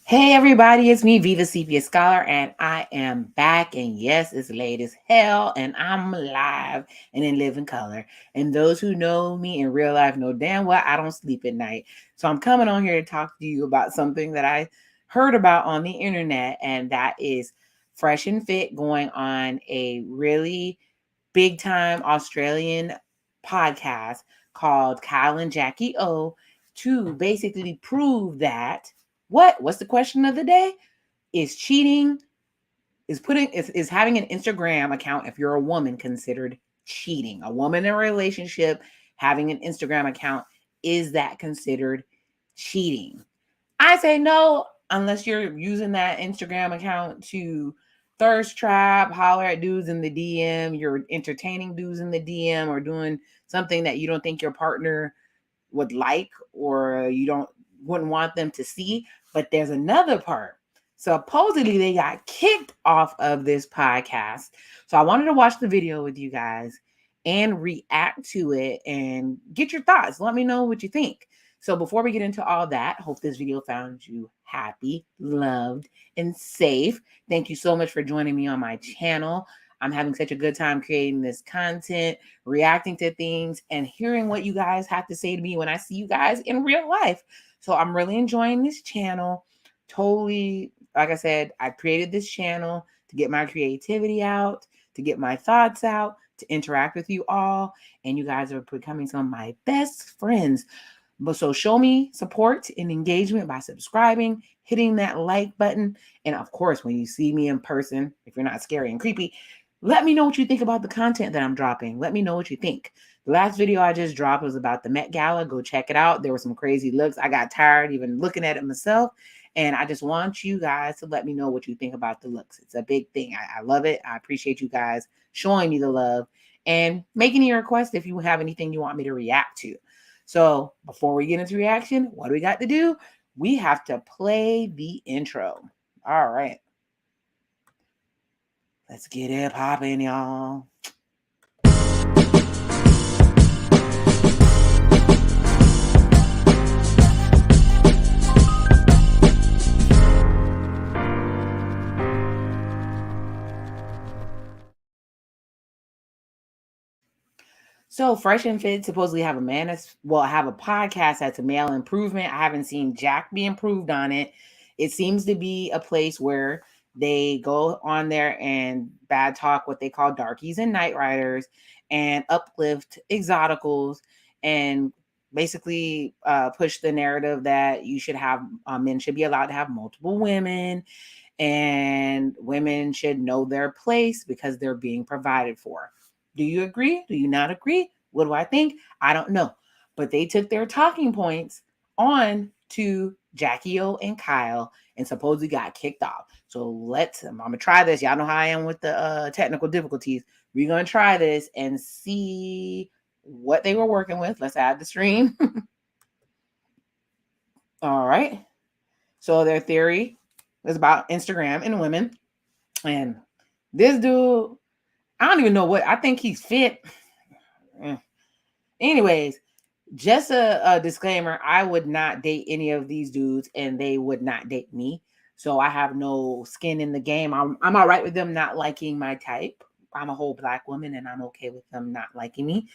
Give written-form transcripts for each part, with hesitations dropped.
Hey everybody, it's me, Viva Sepia Scholar, and I am back. And yes, it's late as hell, and I'm alive and in living color. And those who know me in real life know damn well I don't sleep at night. So I'm coming on here to talk to you about something that I heard about on the internet, and that is Fresh and Fit going on a really big time Australian podcast called Kyle and Jackieo to basically prove that what's the question of the day? Is cheating, is having an Instagram account, if you're a woman, considered cheating? A woman in a relationship having an Instagram account, is that considered cheating? I say no, unless you're using that Instagram account to thirst trap, holler at dudes in the DM, you're entertaining dudes in the DM, or doing something that you don't think your partner would like, or you don't wouldn't want them to see. But there's another part. Supposedly they got kicked off of this podcast. So I wanted to watch the video with you guys and react to it and get your thoughts. Let me know what you think. So before we get into all that, hope this video found you happy, loved, and safe. Thank you so much for joining me on my channel. I'm having such a good time creating this content, reacting to things, and hearing what you guys have to say to me when I see you guys in real life. So I'm really enjoying this channel. Totally, like I said, I created this channel to get my creativity out, to get my thoughts out, to interact with you all. And you guys are becoming some of my best friends. But so show me support and engagement by subscribing, hitting that like button. And of course, when you see me in person, if you're not scary and creepy, let me know what you think about the content that I'm dropping. Let me know what you think. The last video I just dropped was about the Met Gala. Go check it out. There were some crazy looks. I got tired even looking at it myself. And I just want you guys to let me know what you think about the looks. It's a big thing. I love it. I appreciate you guys showing me the love and making your request if you have anything you want me to react to. So before we get into reaction, what do we got to do? We have to play the intro. All right. Let's get it popping, y'all. So Fresh and Fit supposedly have have a podcast that's a male improvement. I haven't seen Jack be improved on it. It seems to be a place where they go on there and bad talk what they call darkies and night riders, and uplift exoticals, and basically push the narrative that you should have men should be allowed to have multiple women, and women should know their place because they're being provided for. Do you agree? Do you not agree? What do I think? I don't know. But they took their talking points on to Jackieo and Kyle and supposedly got kicked off. So I'm gonna try this. Y'all know how I am with the technical difficulties. We're gonna try this and see what they were working with. Let's add the stream. All right. So their theory is about Instagram and women. And this dude, I don't even know what, I think he's fit. Anyways, just a disclaimer, I would not date any of these dudes and they would not date me. So I have no skin in the game. I'm all right with them not liking my type. I'm a whole Black woman and I'm okay with them not liking me.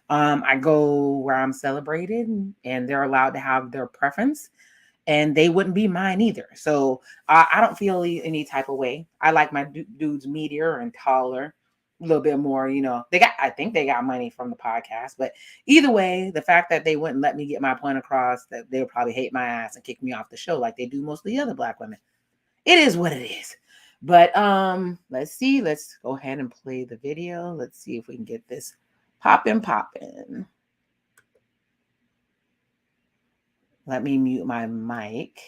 I go where I'm celebrated and they're allowed to have their preference, and they wouldn't be mine either. So I don't feel any type of way. I like my dudes meatier and taller, a little bit more, I think they got money from the podcast, but either way, the fact that they wouldn't let me get my point across, that they'll probably hate my ass and kick me off the show like they do most of the other Black women. It is what it is. But let's see. Let's go ahead and play the video. Let's see if we can get this popping. Let me mute my mic.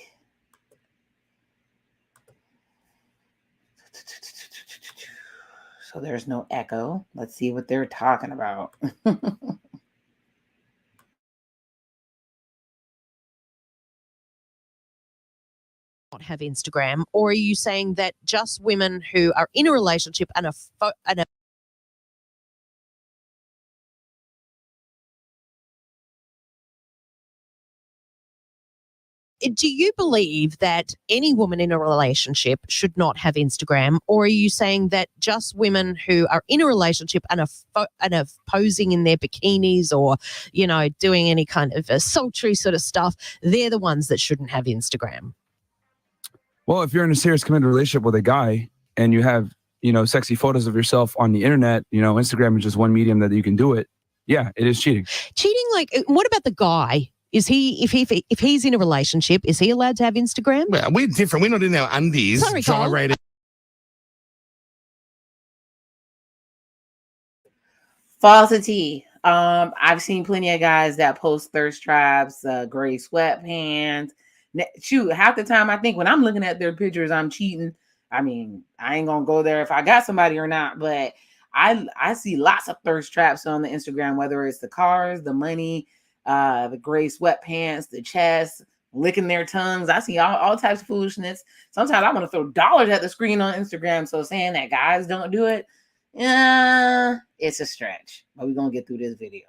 So there's no echo. Let's see what they're talking about. Not have Instagram, or are you saying that just women who are in a relationship and a do you believe that any woman in a relationship should not have Instagram, or are you saying that just women who are in a relationship and are posing in their bikinis or, you know, doing any kind of sultry sort of stuff, they're the ones that shouldn't have Instagram? Well, if you're in a serious committed relationship with a guy and you have, you know, sexy photos of yourself on the internet, you know, Instagram is just one medium that you can do it. Yeah, it is cheating. Cheating, like, what about the guy? Is he, if he's in a relationship, is he allowed to have Instagram? Well, we're different. We're not in our undies Sorry, Cole. gyrating. Falsity. I've seen plenty of guys that post thirst traps, gray sweatpants. Shoot, half the time I think when I'm looking at their pictures, I'm cheating. I mean, I ain't gonna go there if I got somebody or not, but I see lots of thirst traps on the Instagram, whether it's the cars, the money, the gray sweatpants, the chest, licking their tongues. I see all types of foolishness. Sometimes I want to throw dollars at the screen on Instagram. So saying that guys don't do it, it's a stretch. But we're gonna get through this video.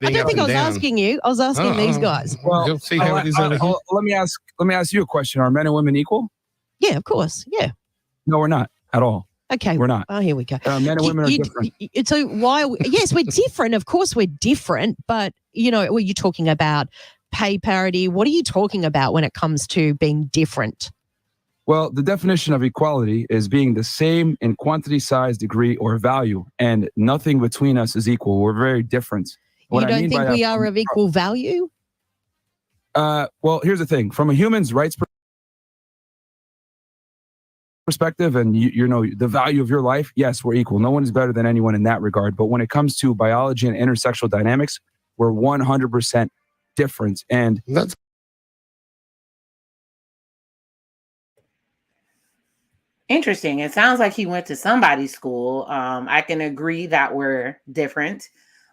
I don't think I was asking you. I was asking these guys. Well, You'll see how it is over here. let me ask you a question. Are men and women equal? Yeah, of course. Yeah. No, we're not at all. Okay. We're not. Oh, here we go. Men and women are different. So why? Yes, we're different. Of course, we're different. But you know, were you talking about pay parity? What are you talking about when it comes to being different? Well, the definition of equality is being the same in quantity, size, degree, or value, and nothing between us is equal. We're very different. You don't think we are of equal value? Well, here's the thing. From a human's rights perspective and you know the value of your life, yes, we're equal. No one is better than anyone in that regard. But when it comes to biology and intersexual dynamics, we're 100% different. And That's Interesting. It sounds like he went to somebody's school. I can agree that we're different.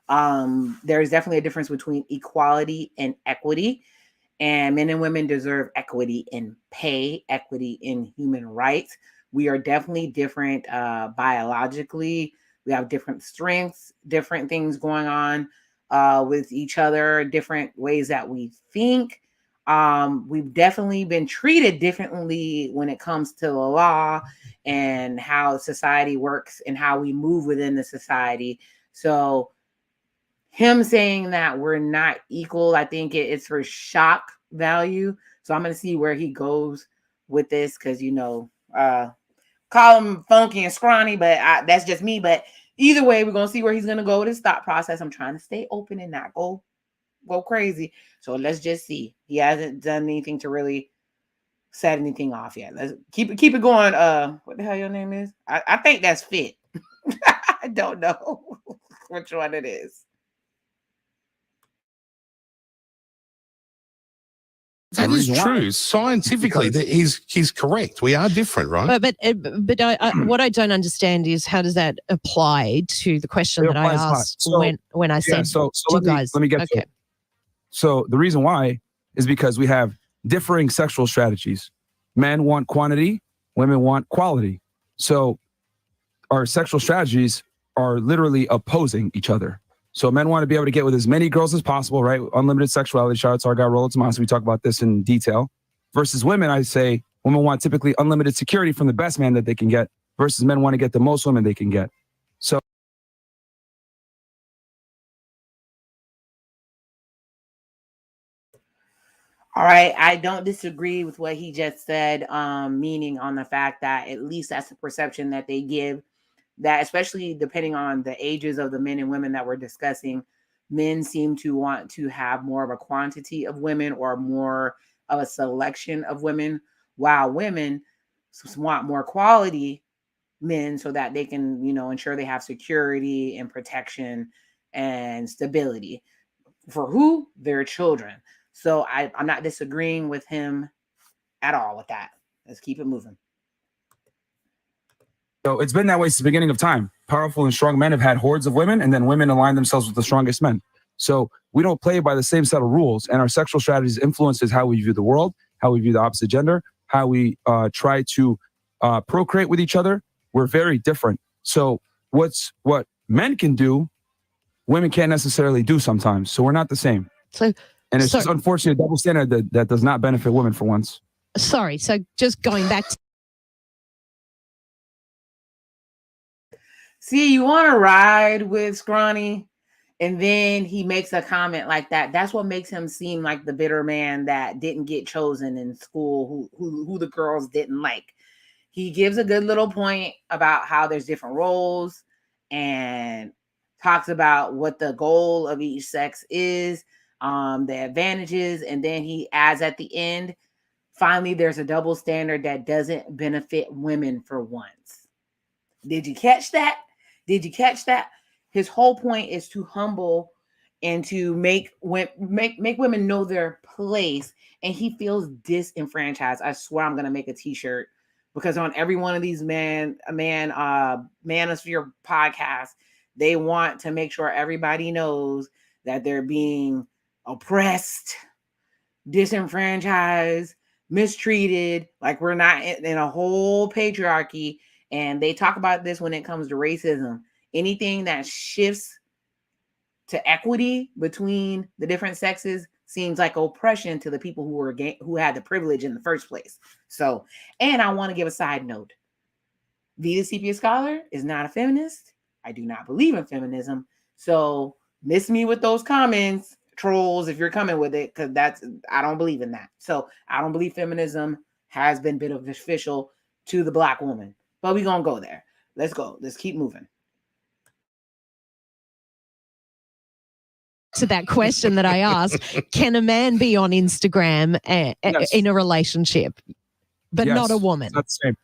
There's definitely a difference between equality and equity. And men and women deserve equity in pay, equity in human rights. We are definitely different biologically. We have different strengths, different things going on with each other, different ways that we think. We've definitely been treated differently when it comes to the law and how society works and how we move within the society. So him saying that we're not equal, I think it's for shock value. So I'm going to see where he goes with this because, you know, call him funky and scrawny, but that's just me. But either way, we're going to see where he's going to go with his thought process. I'm trying to stay open and not go crazy. So let's just see. He hasn't done anything to really set anything off yet. Let's keep it going. What the hell your name is? I think that's Fit. I don't know which one it is. That is true. Scientifically, he's correct. We are different, right? But what I don't understand is how does that apply to the question that I asked when I said so let me get to it. So the reason why is because we have differing sexual strategies. Men want quantity, women want quality. So our sexual strategies are literally opposing each other. So men want to be able to get with as many girls as possible, right? Unlimited sexuality. Shout out to our guy, Rollo Tomas. We talk about this in detail. Versus women, I say women want typically unlimited security from the best man that they can get versus men want to get the most women they can get. So all right, I don't disagree with what he just said, meaning on the fact that at least that's the perception that they give, that especially depending on the ages of the men and women that we're discussing, men seem to want to have more of a quantity of women or more of a selection of women, while women want more quality men so that they can, you know, ensure they have security and protection and stability. For who? Their children. So I'm not disagreeing with him at all with that. Let's keep it moving. So it's been that way since the beginning of time. Powerful and strong men have had hordes of women, and then women align themselves with the strongest men. So we don't play by the same set of rules, and our sexual strategies influences how we view the world, how we view the opposite gender, how we try to procreate with each other. We're very different. So what men can do, women can't necessarily do sometimes. So we're not the same. And it's just unfortunately a double standard that does not benefit women for once. Sorry. So just going back to. See, you want to ride with Scrawny, and then he makes a comment like that. That's what makes him seem like the bitter man that didn't get chosen in school, who the girls didn't like. He gives a good little point about how there's different roles and talks about what the goal of each sex is, the advantages, and then he adds at the end, finally, there's a double standard that doesn't benefit women for once. Did you catch that? Did you catch that? His whole point is to humble and to make women know their place, and he feels disenfranchised. I swear I'm gonna make a t-shirt, because on every one of these manosphere podcasts, they want to make sure everybody knows that they're being oppressed, disenfranchised, mistreated, like we're not in a whole patriarchy. And they talk about this when it comes to racism. Anything that shifts to equity between the different sexes seems like oppression to the people who had the privilege in the first place. So, and I want to give a side note. Vita Sepia Scholar is not a feminist. I do not believe in feminism. So miss me with those comments, trolls, if you're coming with it, because I don't believe in that. So I don't believe feminism has been beneficial to the Black woman. But we're going to go there. Let's go. Let's keep moving. To that question that I asked, can a man be on Instagram in a relationship, but not a woman? It's not the same.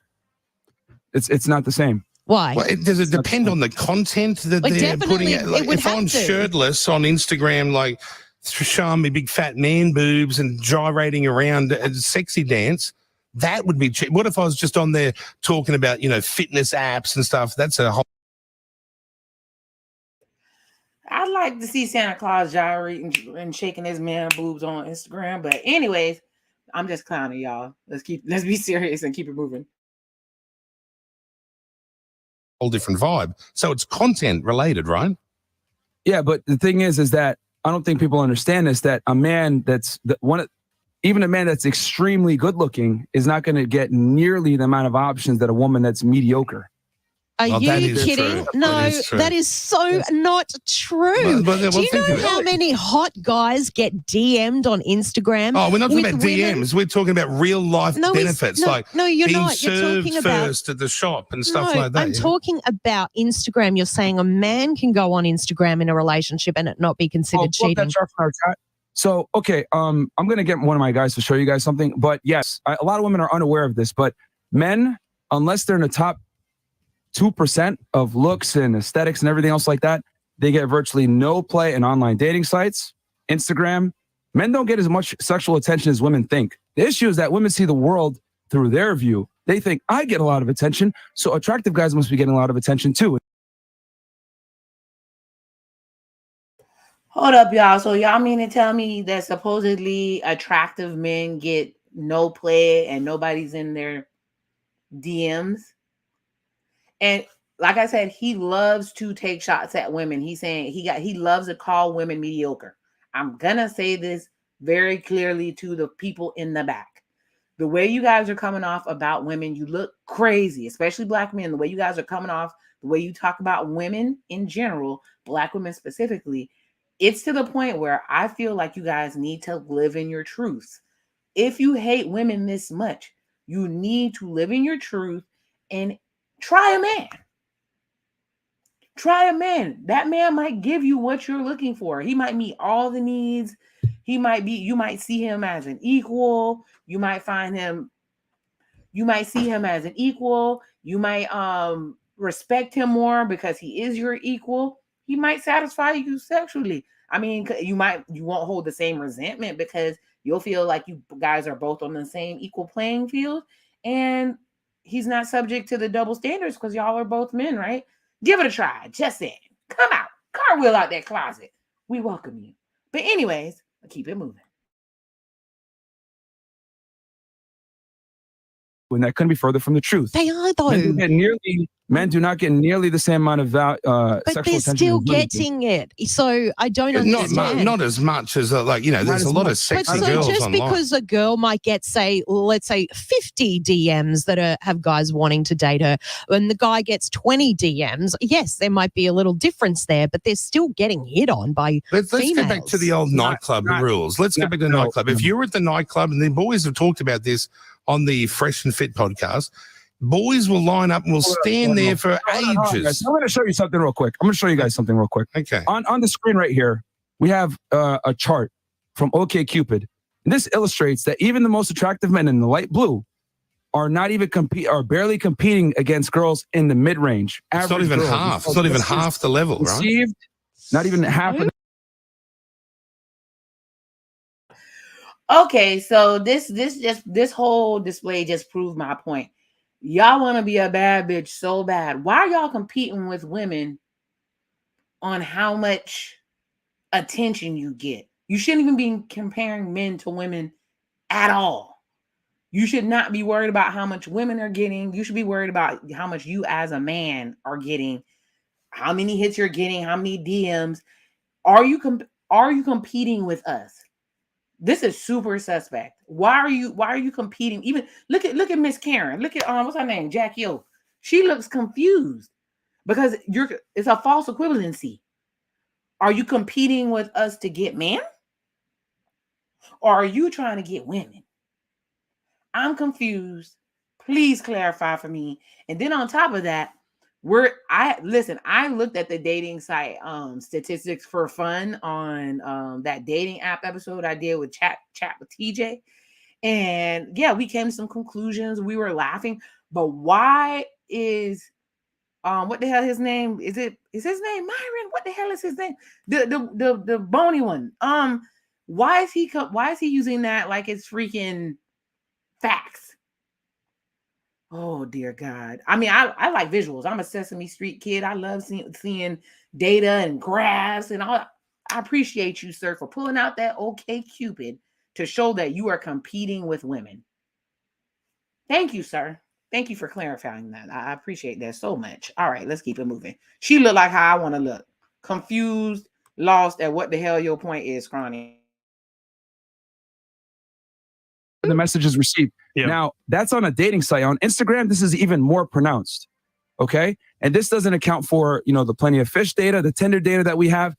It's not the same. Why? Well, does it depend on the content that they're putting out? Like, if I'm shirtless on Instagram, like showing me big fat man boobs and gyrating around a sexy dance, that would be cheap. What if I was just on there talking about, fitness apps and stuff? That's a whole. I'd like to see Santa Claus gyrating and shaking his man boobs on Instagram. But anyways, I'm just clowning y'all. Let's be serious and keep it moving. Whole different vibe. So it's content related, right? Yeah, but the thing is that I don't think people understand this, that a man even a man that's extremely good looking is not going to get nearly the amount of options that a woman that's mediocre. Are you kidding? True. No, that is so not true. Do you know how many hot guys get DM'd on Instagram? Oh, we're not talking about DMs. We're talking about real life benefits, no, you're being not. You're talking about first at the shop and stuff like that. I'm talking about Instagram. You're saying a man can go on Instagram in a relationship and it not be considered cheating. So, okay, I'm going to get one of my guys to show you guys something. But yes, a lot of women are unaware of this. But men, unless they're in the top 2% of looks and aesthetics and everything else like that, they get virtually no play in online dating sites, Instagram. Men don't get as much sexual attention as women think. The issue is that women see the world through their view. They think, I get a lot of attention, so attractive guys must be getting a lot of attention too. Hold up, y'all. So y'all mean to tell me that supposedly attractive men get no play and nobody's in their DMs? And like I said, he loves to take shots at women. He's saying he loves to call women mediocre. I'm gonna say this very clearly to the people in the back. The way you guys are coming off about women, you look crazy, especially Black men. The way you guys are coming off, the way you talk about women in general, Black women specifically, it's to the point where I feel like you guys need to live in your truth. If you hate women this much, you need to live in your truth and try a man. Try a man. That man might give you what you're looking for. He might meet all the needs. You might see him as an equal. You might see him as an equal. You might respect him more because he is your equal. He might satisfy you sexually. I mean, you won't hold the same resentment because you'll feel like you guys are both on the same equal playing field. And he's not subject to the double standards because y'all are both men, right? Give it a try. Just saying. Come out. Cartwheel out that closet. We welcome you. But anyways, keep it moving. When that couldn't be further from the truth. They are, though. Men get nearly Men do not get nearly the same amount of but sexual they're attention. still getting it. So I don't understand. Not as much as there's a lot of sexy girls just online. because a girl might get, let's say 50 DMs that have guys wanting to date her, and the guy gets 20 DMs, yes, there might be a little difference there, but they're still getting hit on by Let's females. go back to the old nightclub rules. Let's go back to the nightclub. If you're at the nightclub, and the boys have talked about this on the Fresh and Fit podcast, boys will line up and will stand there for ages. I'm going to show you something real quick. I'm going to show you guys something real quick. Okay. On the screen right here, we have a chart from OkCupid. And this illustrates that even the most attractive men in the light blue are not even are barely competing against girls in the mid-range. It's not even half. It's not even half the level, right? Not even half of Okay, so this whole display just proved my point. Y'all want to be a bad bitch so bad. Why are y'all competing with women on how much attention you get? You shouldn't even be comparing men to women at all. You should not be worried about how much women are getting. You should be worried about how much you as a man are getting, how many hits you're getting, how many DMs. Are you competing with us? This is super suspect. Why are you competing? Even look at Miss Karen. Look at what's her name? Jackieo. She looks confused because it's a false equivalency. Are you competing with us to get men? Or are you trying to get women? I'm confused. Please clarify for me. And then on top of that, I looked at the dating site statistics for fun on that dating app episode I did with chat with TJ. And yeah, we came to some conclusions. We were laughing, but why is what the hell his name? Is his name Myron? What the hell is his name? The bony one. Why is he using that like it's freaking facts? Oh, dear God. I mean, I like visuals. I'm a Sesame Street kid. I love seeing data and graphs and all. I appreciate you, sir, for pulling out that OkCupid to show that you are competing with women. Thank you, sir. Thank you for clarifying that. I appreciate that so much. All right, let's keep it moving. She looked like how I want to look. Confused, lost at what the hell your point is, Scrawny. The message is received. Yeah. Now, that's on a dating site. On Instagram, this is even more pronounced. Okay? And this doesn't account for, the Plenty of Fish data, the Tinder data that we have.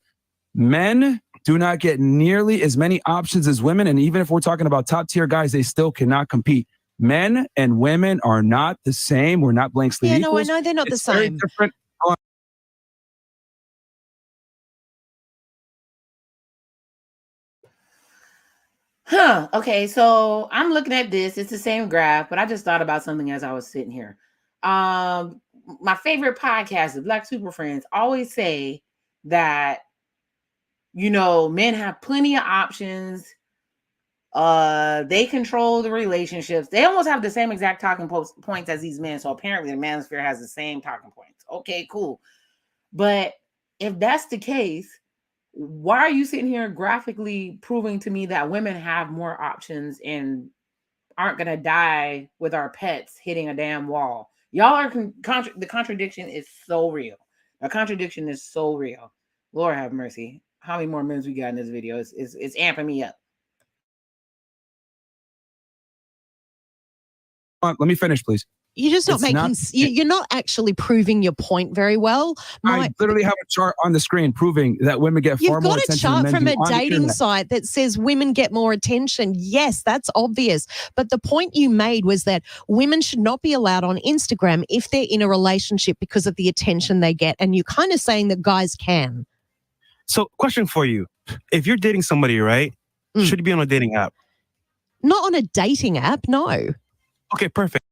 Men do not get nearly as many options as women. And even if we're talking about top tier guys, they still cannot compete. Men and women are not the same. We're not blank slate equals. No, I know they're not the same. Very different. Okay, so I'm looking at this. It's the same graph, but I just thought about something as I was sitting here. My favorite podcast, the Black Super Friends, always say that, men have plenty of options. They control the relationships. They almost have the same exact talking points as these men. So apparently the manosphere has the same talking points. Okay, cool. But if that's the case, why are you sitting here graphically proving to me that women have more options and aren't going to die with our pets hitting a damn wall? Y'all are the contradiction is so real. The contradiction is so real. Lord have mercy. How many more minutes we got in this video? It's amping me up. Let me finish, please. You're just you're not actually proving your point very well. I literally have a chart on the screen proving that women get far more attention. You've got a chart from a dating site that says women get more attention. Yes, that's obvious. But the point you made was that women should not be allowed on Instagram if they're in a relationship because of the attention they get. And you're kind of saying that guys can. So, question for you. If you're dating somebody, right, should you be on a dating app? Not on a dating app, no. Okay, perfect.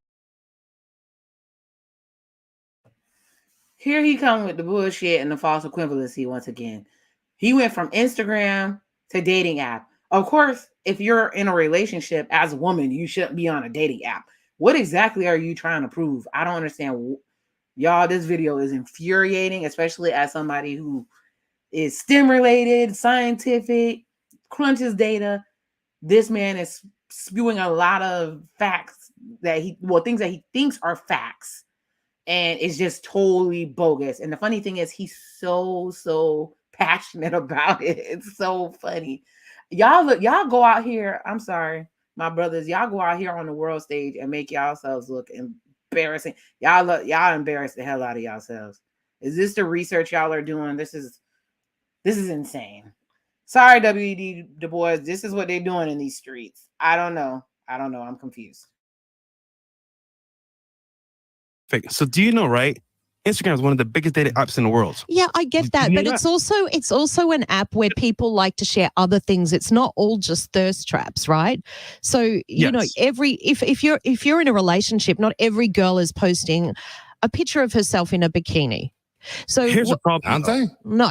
Here he come with the bullshit and the false equivalency once again. He went from Instagram to dating app. Of course, if you're in a relationship as a woman, you shouldn't be on a dating app. What exactly are you trying to prove? I don't understand. Y'all, this video is infuriating, especially as somebody who is STEM-related, scientific, crunches data. This man is spewing a lot of facts things that he thinks are facts. and it's just totally bogus. And the funny thing is, he's so passionate about it. It's so funny. Y'all go out here. I'm sorry, my brothers. Y'all go out here on the world stage and make yourselves look embarrassing. Y'all embarrass the hell out of yourselves. Is this the research y'all are doing? This is insane. Sorry, W.E.D. Du Bois. This is what they're doing in these streets. I don't know. I'm confused. So do you know, right? Instagram is one of the biggest dating apps in the world. Yeah, I get that, but it's also an app where people like to share other things. It's not all just thirst traps, right? So you know, if you're in a relationship, not every girl is posting a picture of herself in a bikini. So here's the problem, aren't they? No.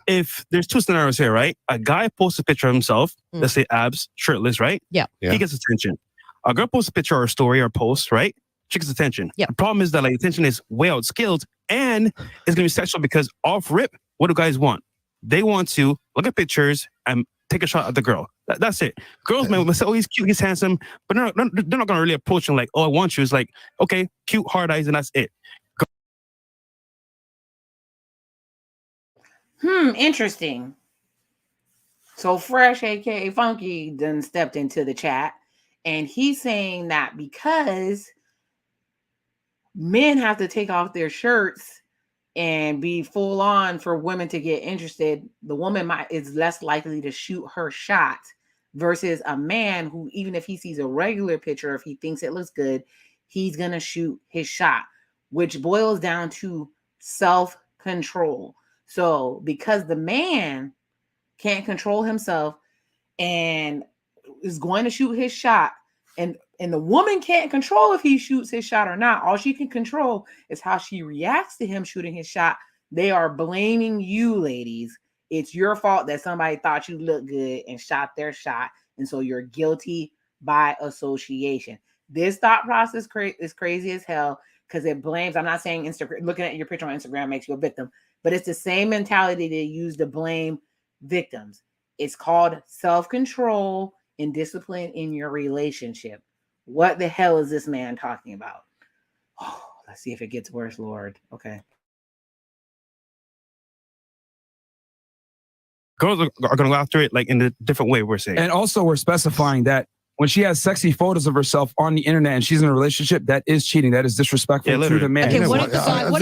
If there's two scenarios here, right? A guy posts a picture of himself, let's say abs, shirtless, right? Yeah. He gets attention. A girl posts a picture or a story or post, right? She gets attention. Yeah. The problem is that like attention is way outskilled and it's gonna be sexual because off rip, what do guys want? They want to look at pictures and take a shot at the girl. That's it. Girls may say, oh, he's cute, he's handsome, but they're not gonna really approach him like, oh, I want you. It's like, okay, cute, hard eyes, and that's it. Interesting. So Fresh, aka Funky, done stepped into the chat, and he's saying that because men have to take off their shirts and be full on for women to get interested, the woman is less likely to shoot her shot versus a man who, even if he sees a regular picture, if he thinks it looks good, he's gonna shoot his shot, which boils down to self-control. So because the man can't control himself and is going to shoot his shot, and the woman can't control if he shoots his shot or not. All she can control is how she reacts to him shooting his shot. They are blaming you, ladies. It's your fault that somebody thought you looked good and shot their shot, and so you're guilty by association. This thought process is crazy as hell because it blames. I'm not saying looking at your picture on Instagram makes you a victim, but it's the same mentality they use to blame victims. It's called self-control and discipline in your relationship. What the hell is this man talking about? Oh, let's see if it gets worse, Lord. Okay. Girls are going to go after it like in a different way, we're saying. And also we're specifying that when she has sexy photos of herself on the internet and she's in a relationship, that is cheating. That is disrespectful to the man. Okay, what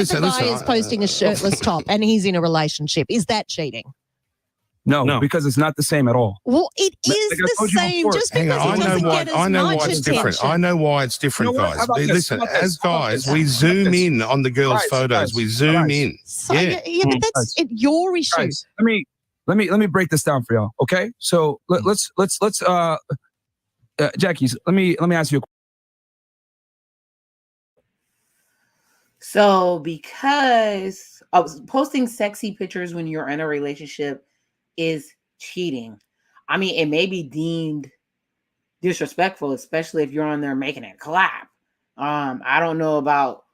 if the guy is posting a shirtless top and he's in a relationship? Is that cheating? No, because it's not the same at all. Well, it is the same. Just because it doesn't get as much attention. I know why it's different, guys. Listen, as guys, we zoom in on the girls' photos. We zoom in. So, yeah, but that's your issue. Guys, let me break this down for y'all. Okay, so let's Jackie, let me ask you a question. So because posting sexy pictures when you're in a relationship is cheating. I mean, it may be deemed disrespectful, especially if you're on there making it clap. I don't know about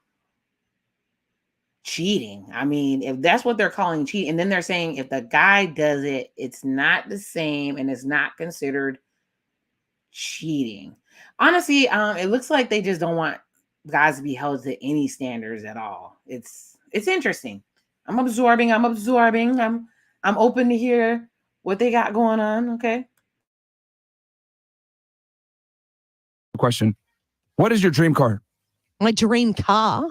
cheating. I mean, if that's what they're calling cheating, and then they're saying if the guy does it, it's not the same and it's not considered cheating. Honestly, it looks like they just don't want guys to be held to any standards at all. It's interesting. I'm absorbing. I'm open to hear what they got going on. Okay. Question. What is your dream car? My dream car?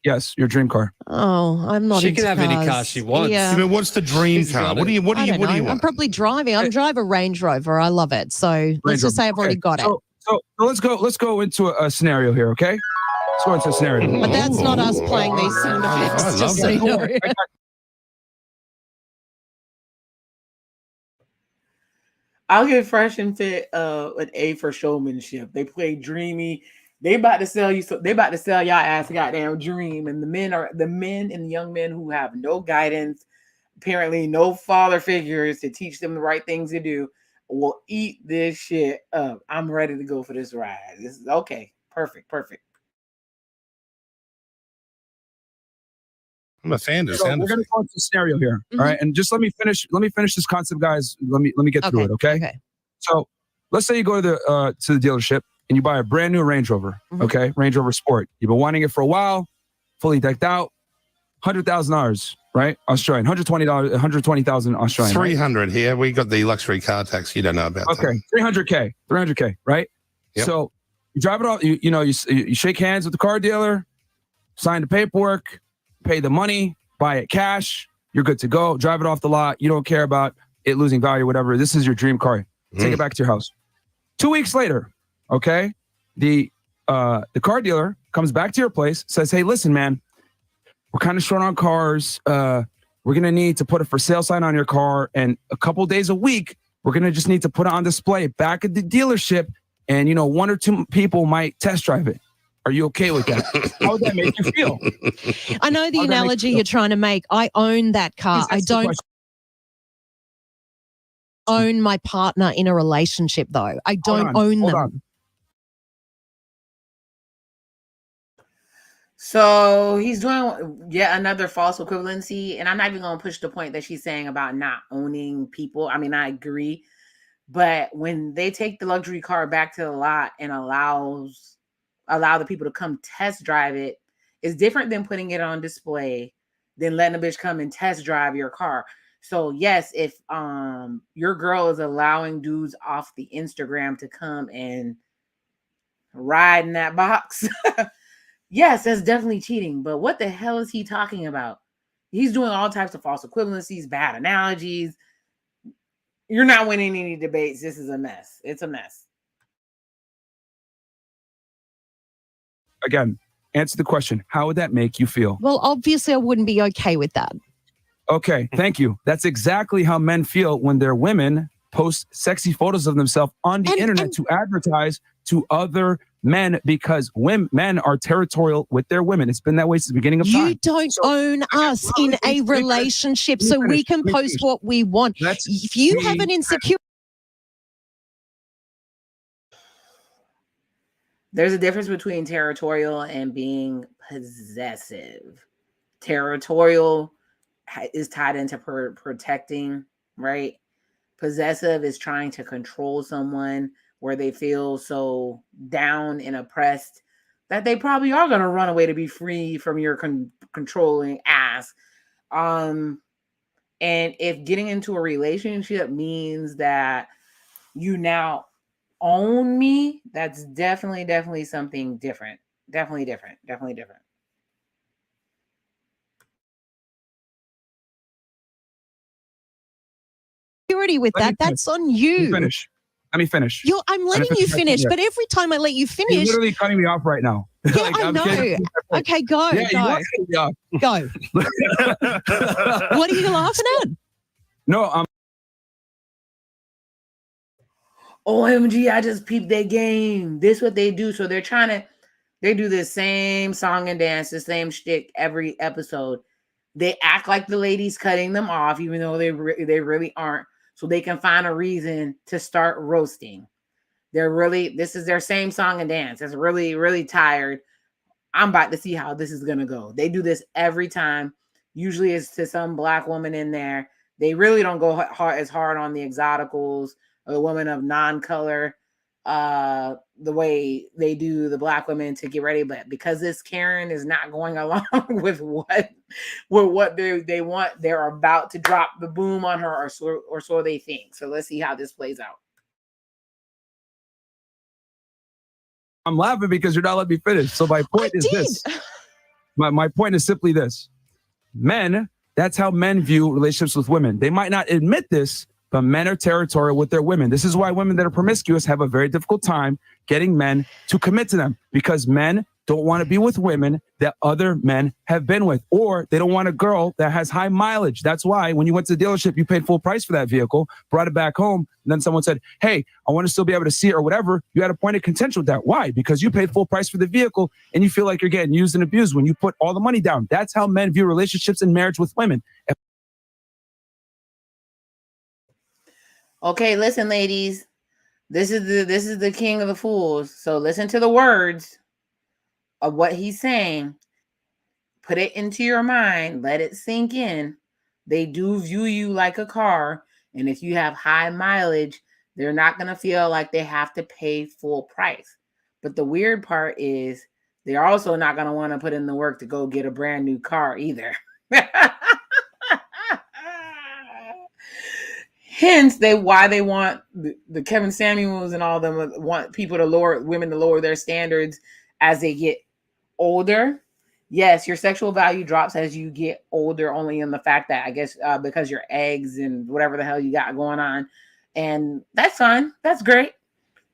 Yes, your dream car. Oh, I'm not. She can have any car she wants. Yeah. I mean, what's the dream car? What do you want? I'm probably driving. I drive a Range Rover. I love it. So let's just say I've already got it. So let's go into a scenario here, okay? Let's go into a scenario. But that's not us playing these sound effects. Just so you know. I'll give Fresh and Fit an A for showmanship. They play dreamy. They about to sell you. So they about to sell y'all ass a goddamn dream. And the men and the young men who have no guidance, apparently no father figures to teach them the right things to do, will eat this shit up. I'm ready to go for this ride. This is okay. Perfect. I'm a fan of so sound we're going to go into a scenario here. All right. And just let me finish this concept, guys. Let me get through it. Okay. So let's say you go to the dealership and you buy a brand new Range Rover. Okay. Range Rover Sport. You've been wanting it for a while. fully decked out, $100,000, right? Australian, $120, 120,000 Australian. 300 right? here. We got the luxury car tax. You don't know about Okay, that. 300K, right? Yep. So you drive it off, you shake hands with the car dealer, sign the paperwork, pay the money, buy it cash, you're good to go, drive it off the lot, you don't care about it losing value, whatever. This is your dream car. Take it back to your house. 2 weeks later, okay, the car dealer comes back to your place, says, hey, listen, man, we're kind of short on cars. We're going to need to put a for sale sign on your car. And a couple days a week, we're going to just need to put it on display back at the dealership. And, 1 or 2 people might test drive it. Are you okay with that? How would that make you feel? I know the analogy you're trying to make. I own that car. I don't own my partner in a relationship, though. I don't own them. So he's doing yet another false equivalency. And I'm not even going to push the point that she's saying about not owning people. I mean, I agree. But when they take the luxury car back to the lot and allow the people to come test drive it, it's different than putting it on display than letting a bitch come and test drive your car. So yes, if your girl is allowing dudes off the Instagram to come and ride in that box, yes, that's definitely cheating. But what the hell is he talking about? He's doing all types of false equivalencies, bad analogies. You're not winning any debates. This is a mess. It's a mess. Again, answer the question. How would that make you feel? Well, obviously, I wouldn't be okay with that. Okay, thank you. That's exactly how men feel when their women post sexy photos of themselves on the internet to advertise to other men, because men are territorial with their women. It's been that way since the beginning of time. You don't own us in a relationship, so we can post what we want. If you have an insecurity, there's a difference between territorial and being possessive. Territorial is tied into protecting, right? Possessive is trying to control someone where they feel so down and oppressed that they probably are going to run away to be free from your controlling ass. And if getting into a relationship means that you now own me, that's definitely something different. Definitely different. with that, that's on you. Let me finish. I'm letting you finish, but every time I let you finish, you're literally cutting me off right now. Yeah, I know. Okay, go. Yeah, go. What are you laughing at? No, OMG, I just peeped their game. This is what they do. So they do the same song and dance, the same shtick every episode. They act like the lady's cutting them off, even though they really aren't. So they can find a reason to start roasting. This is their same song and dance. It's really, really tired. I'm about to see how this is going to go. They do this every time. Usually it's to some black woman in there. They really don't go as hard on the exoticals or the women of non-color the way they do the black women to get ready. But because this Karen is not going along with what they want, they're about to drop the boom on her, or so they think. So let's see how this plays out. I'm laughing because you're not letting me finish. So my point is this. My point is simply this. Men, that's how men view relationships with women. They might not admit this, but men are territorial with their women. This is why women that are promiscuous have a very difficult time getting men to commit to them, because men don't want to be with women that other men have been with, or they don't want a girl that has high mileage. That's why when you went to the dealership, you paid full price for that vehicle, brought it back home, and then someone said, hey, I want to still be able to see it or whatever. You had a point of contention with that. Why? Because you paid full price for the vehicle and you feel like you're getting used and abused when you put all the money down. That's how men view relationships and marriage with women. Okay, listen, ladies. This is the king of the fools. So listen to the words of what he's saying. Put it into your mind. Let it sink in. They do view you like a car. And if you have high mileage, they're not going to feel like they have to pay full price. But the weird part is They're also not going to want to put in the work to go get a brand new car either. Hence, why they want the Kevin Samuels and all them want people to women to lower their standards as they get older. Yes, your sexual value drops as you get older, only in the fact that I guess because your eggs and whatever the hell you got going on, and that's fine. That's great.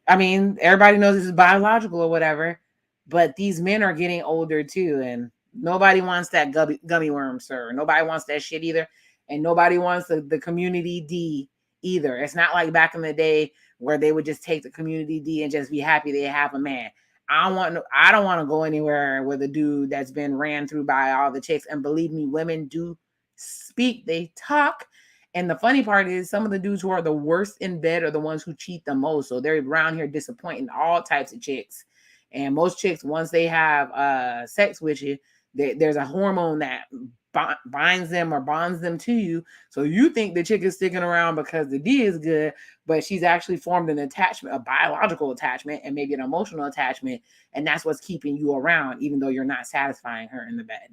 I mean, everybody knows this is biological or whatever, but these men are getting older too, and nobody wants that gummy worm, sir. Nobody wants that shit either, and nobody wants the community D either. It's not like back in the day where they would just take the community D and just be happy they have a man. I don't want to go anywhere with a dude that's been ran through by all the chicks. And believe me, women do speak, they talk. And the funny part is some of the dudes who are the worst in bed are the ones who cheat the most. So they're around here disappointing all types of chicks. And most chicks, once they have sex with you, there's a hormone that binds them or bonds them to you. So you think the chick is sticking around because the D is good, but she's actually formed an attachment, a biological attachment, and maybe an emotional attachment. And that's what's keeping you around, even though you're not satisfying her in the bed.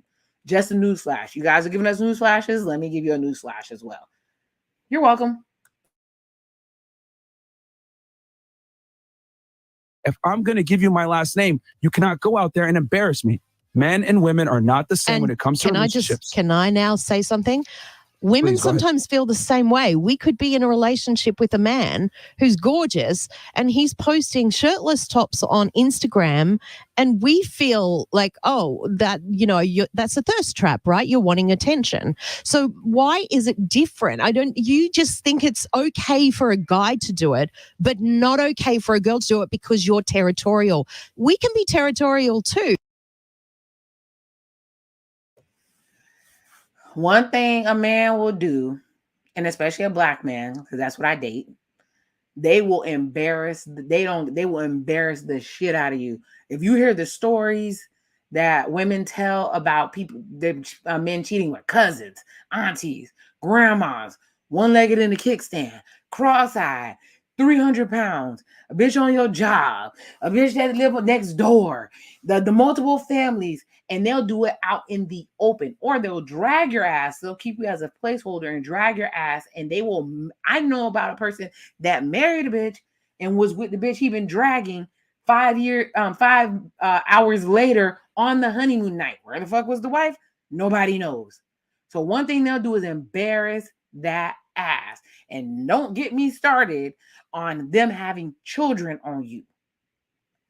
Just a newsflash. You guys are giving us newsflashes. Let me give you a newsflash as well. You're welcome. If I'm going to give you my last name, you cannot go out there and embarrass me. Men and women are not the same when it comes to relationships. Can I now say something? Women Please, sometimes feel the same way. We could be in a relationship with a man who's gorgeous and he's posting shirtless tops on Instagram, and we feel like, oh, that, that's a thirst trap, right? You're wanting attention. So why is it different? You just think it's okay for a guy to do it, but not okay for a girl to do it because you're territorial. We can be territorial too. One thing a man will do, and especially a black man, because that's what I date, they will embarrass the shit out of you. If you hear the stories that women tell about people, men cheating with cousins, aunties, grandmas, one-legged in the kickstand, cross-eyed, 300 pounds, a bitch on your job, a bitch that live next door, the multiple families, and they'll do it out in the open, or they'll drag your ass. They'll keep you as a placeholder and drag your ass, and they will. I know about a person that married a bitch and was with the bitch he been dragging 5 hours later on the honeymoon night. Where the fuck was the wife? Nobody knows. So one thing they'll do is embarrass that ass. And don't get me started on them having children on you.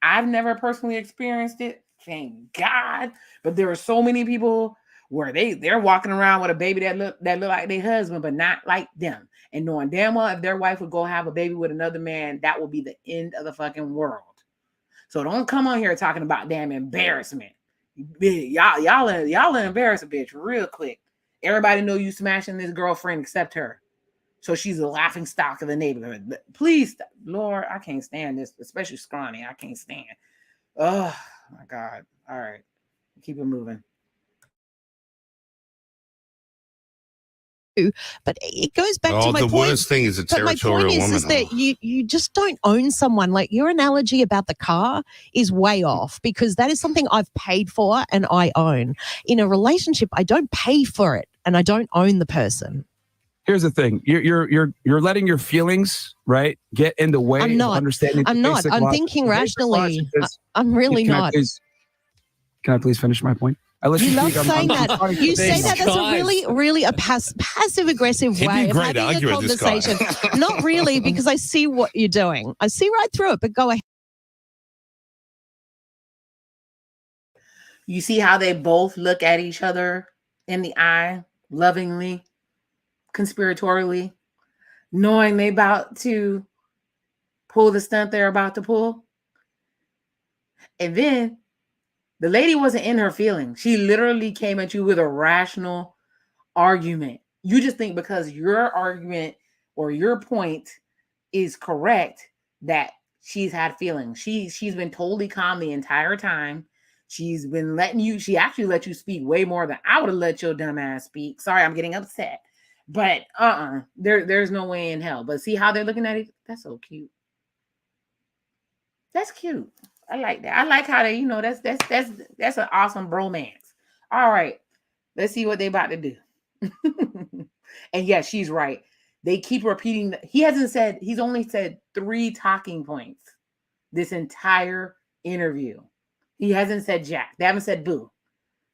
I've never personally experienced it, thank God. But there are so many people where they're walking around with a baby that look like their husband, but not like them. And knowing damn well if their wife would go have a baby with another man, that will be the end of the fucking world. So don't come on here talking about damn embarrassment. Y'all embarrass a bitch real quick. Everybody know you smashing this girlfriend except her. So she's a laughing stock of the neighborhood. Please, Lord, I can't stand this, especially scrawny. I can't stand. Oh my God. All right. Keep it moving. But it goes back to my point. The worst thing is a territorial woman. Is that you just don't own someone. Like your analogy about the car is way off, because that is something I've paid for and I own. In a relationship, I don't pay for it and I don't own the person. Here's the thing: you're letting your feelings, right, get in the way of understanding. I'm not. I'm thinking rationally. I'm really not. Can I please finish my point? You love saying that. You say that. That's a really a passive aggressive way of having a conversation. Not really, because I see what you're doing. I see right through it. But go ahead. You see how they both look at each other in the eye, lovingly, conspiratorially, knowing they about to pull the stunt they're about to pull. And then the lady wasn't in her feelings. She literally came at you with a rational argument. You just think because your argument or your point is correct that she's had feelings. She's been totally calm the entire time. She's been she actually let you speak way more than I would have let your dumb ass speak. Sorry, I'm getting upset. But there's no way in hell. But see how they're looking at it? That's so cute. That's cute. I like that. I like how they, that's an awesome bromance. All right, let's see what they about to do. And yeah, she's right. They keep repeating. He's only said 3 talking points this entire interview. He hasn't said jack. They haven't said boo.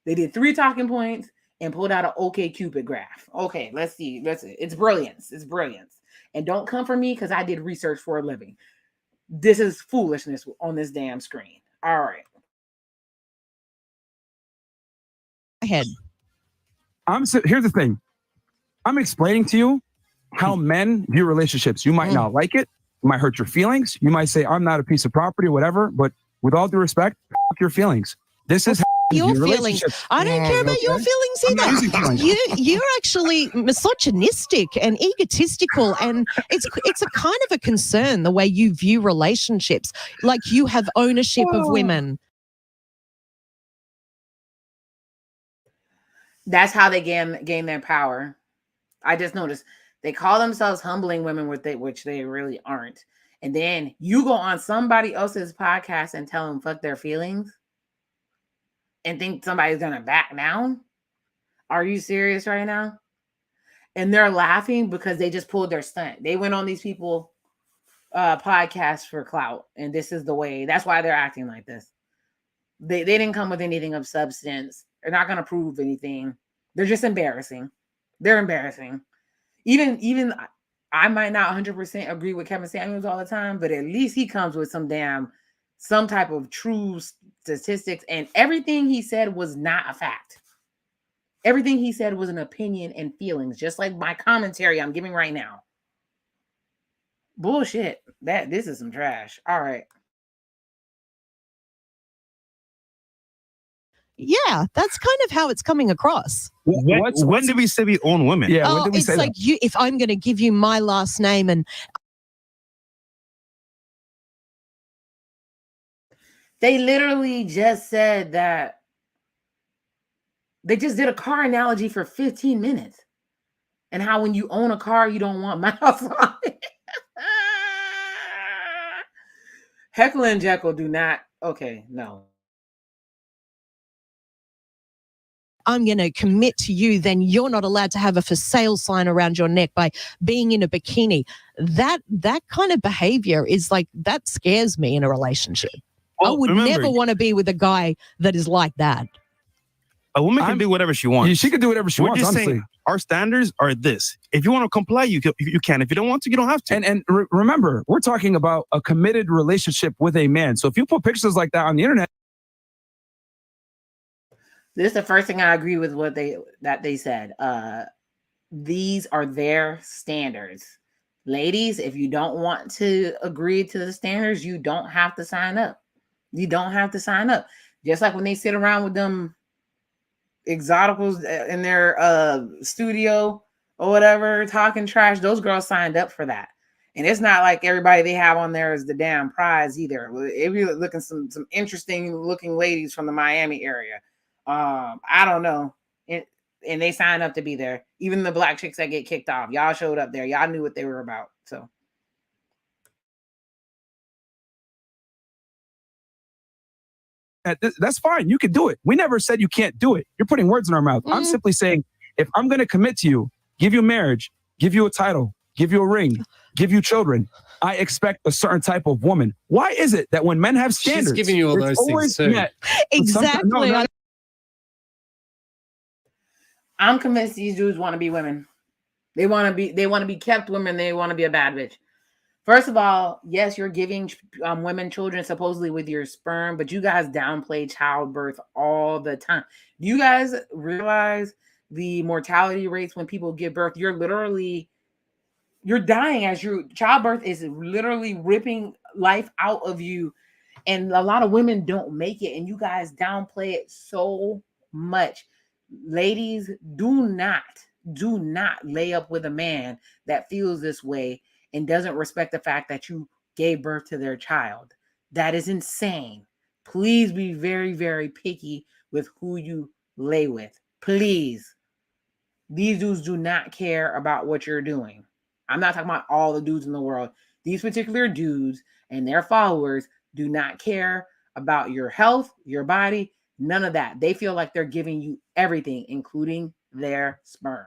They did 3 talking points and pulled out an OK Cupid graph. Okay, let's see. It's brilliance. It's brilliance. And don't come for me because I did research for a living. This is foolishness on this damn screen. All right. Ahead. Here's the thing. I'm explaining to you how men view relationships. You might not like it. It might hurt your feelings. You might say, I'm not a piece of property or whatever. But with all due respect, f your feelings. This is your feelings. I don't care about your feelings either. You're actually misogynistic and egotistical, and it's a kind of a concern the way you view relationships. Like you have ownership of women. That's how they gain their power. I just noticed they call themselves humbling women, which they really aren't. And then you go on somebody else's podcast and tell them fuck their feelings and think somebody's going to back down. Are you serious right now? And they're laughing because they just pulled their stunt. They went on these people podcasts for clout. And this is the way. That's why they're acting like this. They didn't come with anything of substance. They're not going to prove anything. They're just embarrassing. They're embarrassing. Even I might not 100% agree with Kevin Samuels all the time, but at least he comes with some type of true statistics, and everything he said was not a fact. Everything he said was an opinion and feelings, just like my commentary I'm giving right now. Bullshit. This is some trash. All right. Yeah, that's kind of how it's coming across. When do we say we own women? Yeah, when did we say like that? If I'm going to give you my last name and they literally just said that they just did a car analogy for 15 minutes and how when you own a car, you don't want miles on it. Heckle and Jekyll do not. Okay, no. I'm going to commit to you, then you're not allowed to have a for sale sign around your neck by being in a bikini. That kind of behavior is like, that scares me in a relationship. I would never want to be with a guy that is like that. A woman can do whatever she wants. She can do whatever she wants, just honestly. Saying our standards are this. If you want to comply, you can. If you don't want to, you don't have to. And remember, we're talking about a committed relationship with a man. So if you put pictures like that on the internet, this is the first thing I agree with what they said. These are their standards. Ladies, if you don't want to agree to the standards, you don't have to sign up. You don't have to sign up. Just like when they sit around with them exoticals in their studio or whatever, talking trash, those girls signed up for that. And it's not like everybody they have on there is the damn prize either. If you're looking some interesting looking ladies from the Miami area, I don't know. And they sign up to be there. Even the black chicks that get kicked off, y'all showed up there. Y'all knew what they were about. So that's fine. You can do it. We never said you can't do it. You're putting words in our mouth. I'm simply saying, if I'm going to commit to you, give you marriage, give you a title, give you a ring, give you children, I expect a certain type of woman. Why is it that when men have standards, she's giving you all those things too? Exactly. I'm convinced these dudes want to be women. They want to be kept women. They want to be a bad bitch. First of all, yes, you're giving women children supposedly with your sperm, but you guys downplay childbirth all the time. Do you guys realize the mortality rates when people give birth? You're dying as childbirth is literally ripping life out of you. And a lot of women don't make it, and you guys downplay it so much. Ladies, do not lay up with a man that feels this way and doesn't respect the fact that you gave birth to their child. That is insane. Please be very, very picky with who you lay with. Please. These dudes do not care about what you're doing. I'm not talking about all the dudes in the world. These particular dudes and their followers do not care about your health, your body, none of that. They feel like they're giving you everything, including their sperm.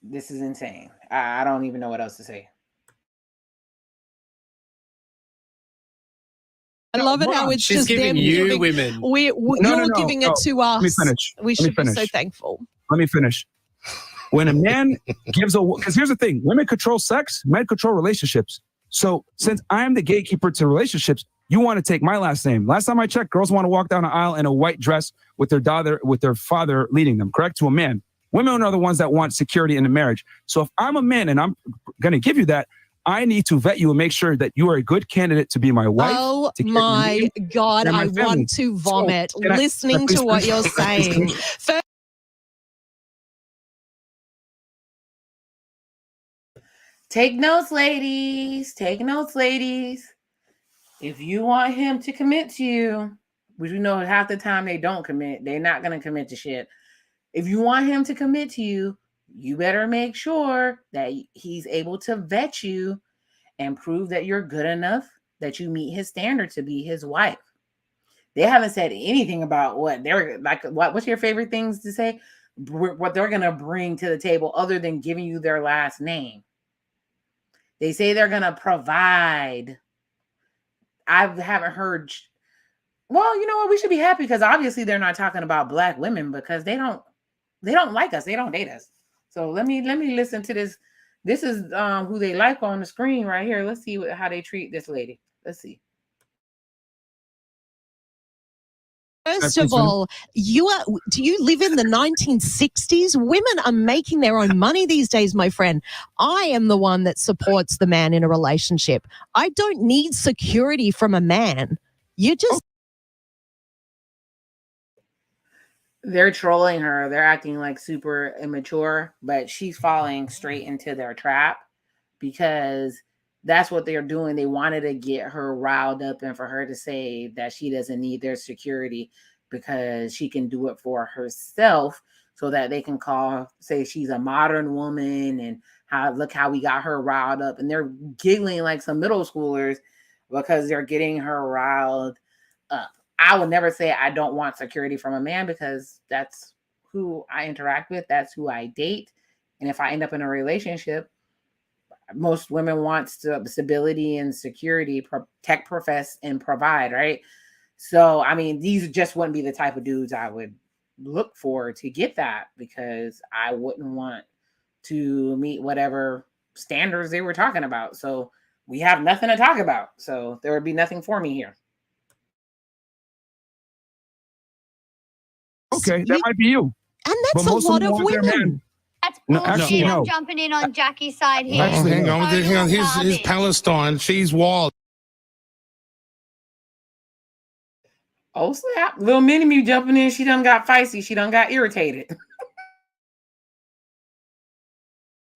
This is insane. I don't even know what else to say. I love it how it's She's just giving them you giving, women. You're giving it to us. Let me finish. We should be so thankful. Let me finish. When a man gives because here's the thing, women control sex, men control relationships. So since I'm the gatekeeper to relationships, you want to take my last name. Last time I checked, girls want to walk down an aisle in a white dress with their father leading them, correct? To a man. Women are the ones that want security in the marriage. So if I'm a man and I'm going to give you that, I need to vet you and make sure that you are a good candidate to be my wife. Oh my God, I want to vomit listening to what you're saying. Take notes, ladies. Take notes, ladies. If you want him to commit to you, which we know half the time they don't commit, they're not going to commit to shit. If you want him to commit to you, you better make sure that he's able to vet you and prove that you're good enough, that you meet his standard to be his wife. They haven't said anything about what they're like. What's your favorite things to say? What they're going to bring to the table other than giving you their last name. They say they're going to provide. I haven't heard. Well, you know what? We should be happy because obviously they're not talking about Black women because they don't like us. They don't date us. So let me listen to this. This is who they like on the screen right here. Let's see how they treat this lady. Let's see. First of all, do you live in the 1960s? Women are making their own money these days, my friend. I am the one that supports the man in a relationship. I don't need security from a man. They're trolling her. They're acting like super immature, but she's falling straight into their trap because that's what they're doing. They wanted to get her riled up and for her to say that she doesn't need their security because she can do it for herself so that they can say she's a modern woman and look how we got her riled up. And they're giggling like some middle schoolers because they're getting her riled up. I would never say I don't want security from a man because that's who I interact with. That's who I date. And if I end up in a relationship, most women want stability and security, protect, profess, and provide, right? So, I mean, these just wouldn't be the type of dudes I would look for to get that because I wouldn't want to meet whatever standards they were talking about. So we have nothing to talk about. So there would be nothing for me here. Okay, that might be you. And that's a lot of women. That's bullshit. I'm jumping in on Jackie's side here. Hang on. Here's Palestine. She's wild. Oh, snap. Little mini-me jumping in. She done got feisty. She done got irritated.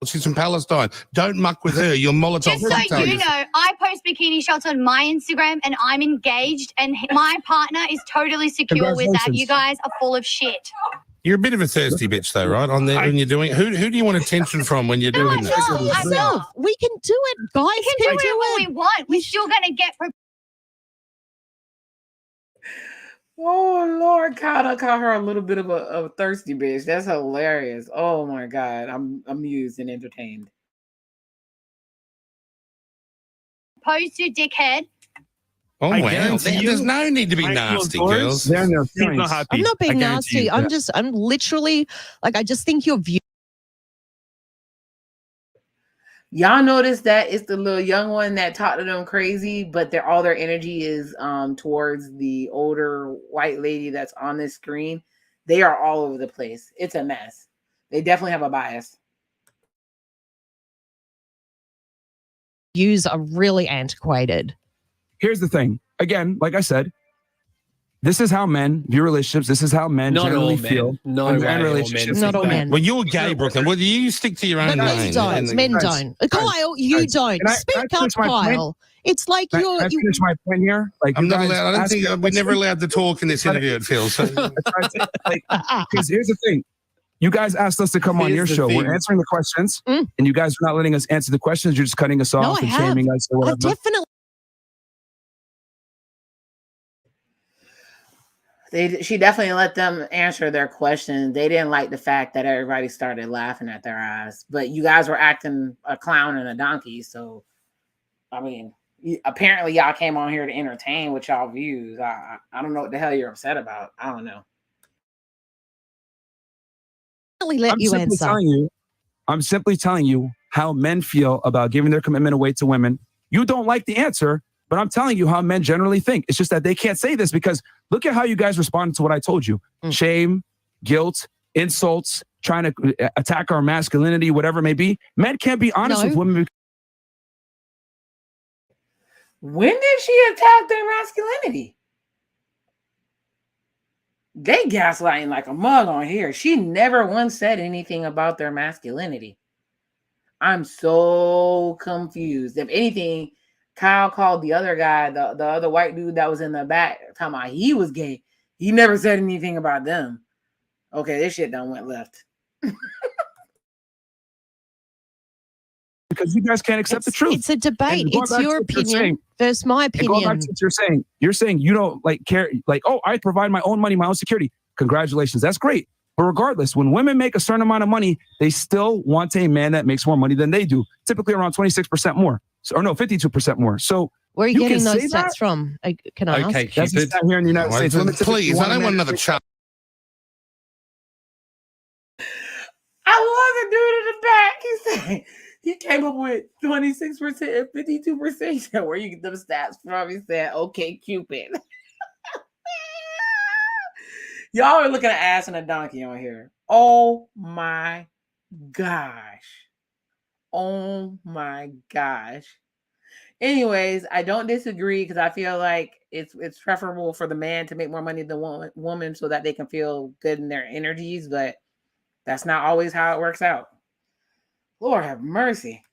She's from Palestine. Don't muck with her. You're Molotov. Just so you know, I post bikini shots on my Instagram and I'm engaged and my partner is totally secure with that. You guys are full of shit. You're a bit of a thirsty bitch, though, right? On there when you're doing it. Who do you want attention from when you're doing this? I'm not. We can do it, guys. We can do it when we want. We're still going to get. Oh, Lord, call her a little bit of a thirsty bitch. That's hilarious. Oh, my God. I'm amused and entertained. Post you, dickhead. Oh, wow. There's no need to be nasty, girls. I'm not being nasty. I'm literally, I just think your view. Y'all notice that it's the little young one that talked to them crazy, but all their energy is towards the older white lady that's on this screen. They are all over the place. It's a mess. They definitely have a bias. Views are really antiquated. Here's the thing. Again, like I said, this is how men view relationships. This is how men generally feel. Relationships. Not all men. Well, you're gay, Brooklyn. Well, you stick to your own lane. Men don't. Kyle, you don't. Speak up, Kyle. It's like Can I finish my point here? I'm not allowed. I don't think we're never allowed to talk in this interview. It feels. Because here's the thing. You guys asked us to come on your show. We're answering the questions, and you guys are not letting us answer the questions. You're just cutting us off and shaming us or whatever. Definitely. She definitely let them answer their questions. They didn't like the fact that everybody started laughing at their ass, but you guys were acting a clown and a donkey. So, I mean, apparently y'all came on here to entertain with y'all views. I don't know what the hell you're upset about. I don't know. I'm simply telling you how men feel about giving their commitment away to women. You don't like the answer, but I'm telling you how men generally think. It's just that they can't say this because look at how you guys responded to what I told you. Shame, guilt, insults, trying to attack our masculinity, whatever it may be. Men can't be honest with women. When did she attack their masculinity? They gaslighting like a mug on here. She never once said anything about their masculinity. I'm so confused. If anything, Kyle called the other guy, the other white dude that was in the back, talking about he was gay. He never said anything about them. Okay, this shit done went left. Because you guys can't accept the truth. It's a debate. It's your opinion versus my opinion. Going back to what you're saying you don't like care, like, oh, I provide my own money, my own security. Congratulations, that's great. But regardless, when women make a certain amount of money, they still want a man that makes more money than they do, typically around 26% more. Or no, 52% more. So where are you getting those stats from? Can I ask? That's a stat here in the United States. Please, I don't want another child. I love the dude in the back. He said he came up with 26% and 52%. He said, where you get them stats from? He said, okay, Cupid. Y'all are looking at ass and a donkey on here. Oh my gosh. Oh my gosh. Anyways, I don't disagree because I feel like it's preferable for the man to make more money than the woman so that they can feel good in their energies, but that's not always how it works out. Lord have mercy.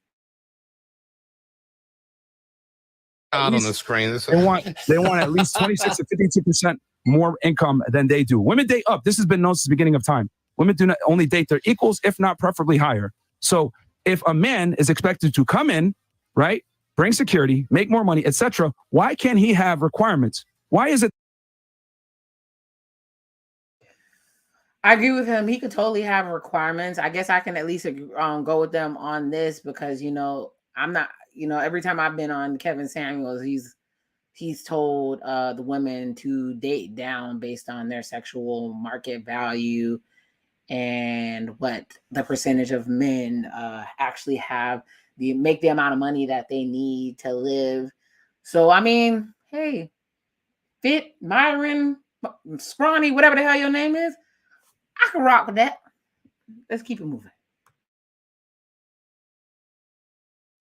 Out on the screen. They want at least 26 to 52% more income than they do. Women date up. This has been known since the beginning of time. Women do not only date their equals, if not preferably higher. So if a man is expected to come in, right, bring security, make more money, etc., why can't he have requirements? Why is it? I agree with him. He could totally have requirements. I guess I can at least go with them on this because, I'm not, every time I've been on Kevin Samuels, he's told the women to date down based on their sexual market value and what the percentage of men actually make the amount of money that they need to live. So, I mean, hey, Fit, Myron, Scrawny, whatever the hell your name is, I can rock with that. Let's keep it moving.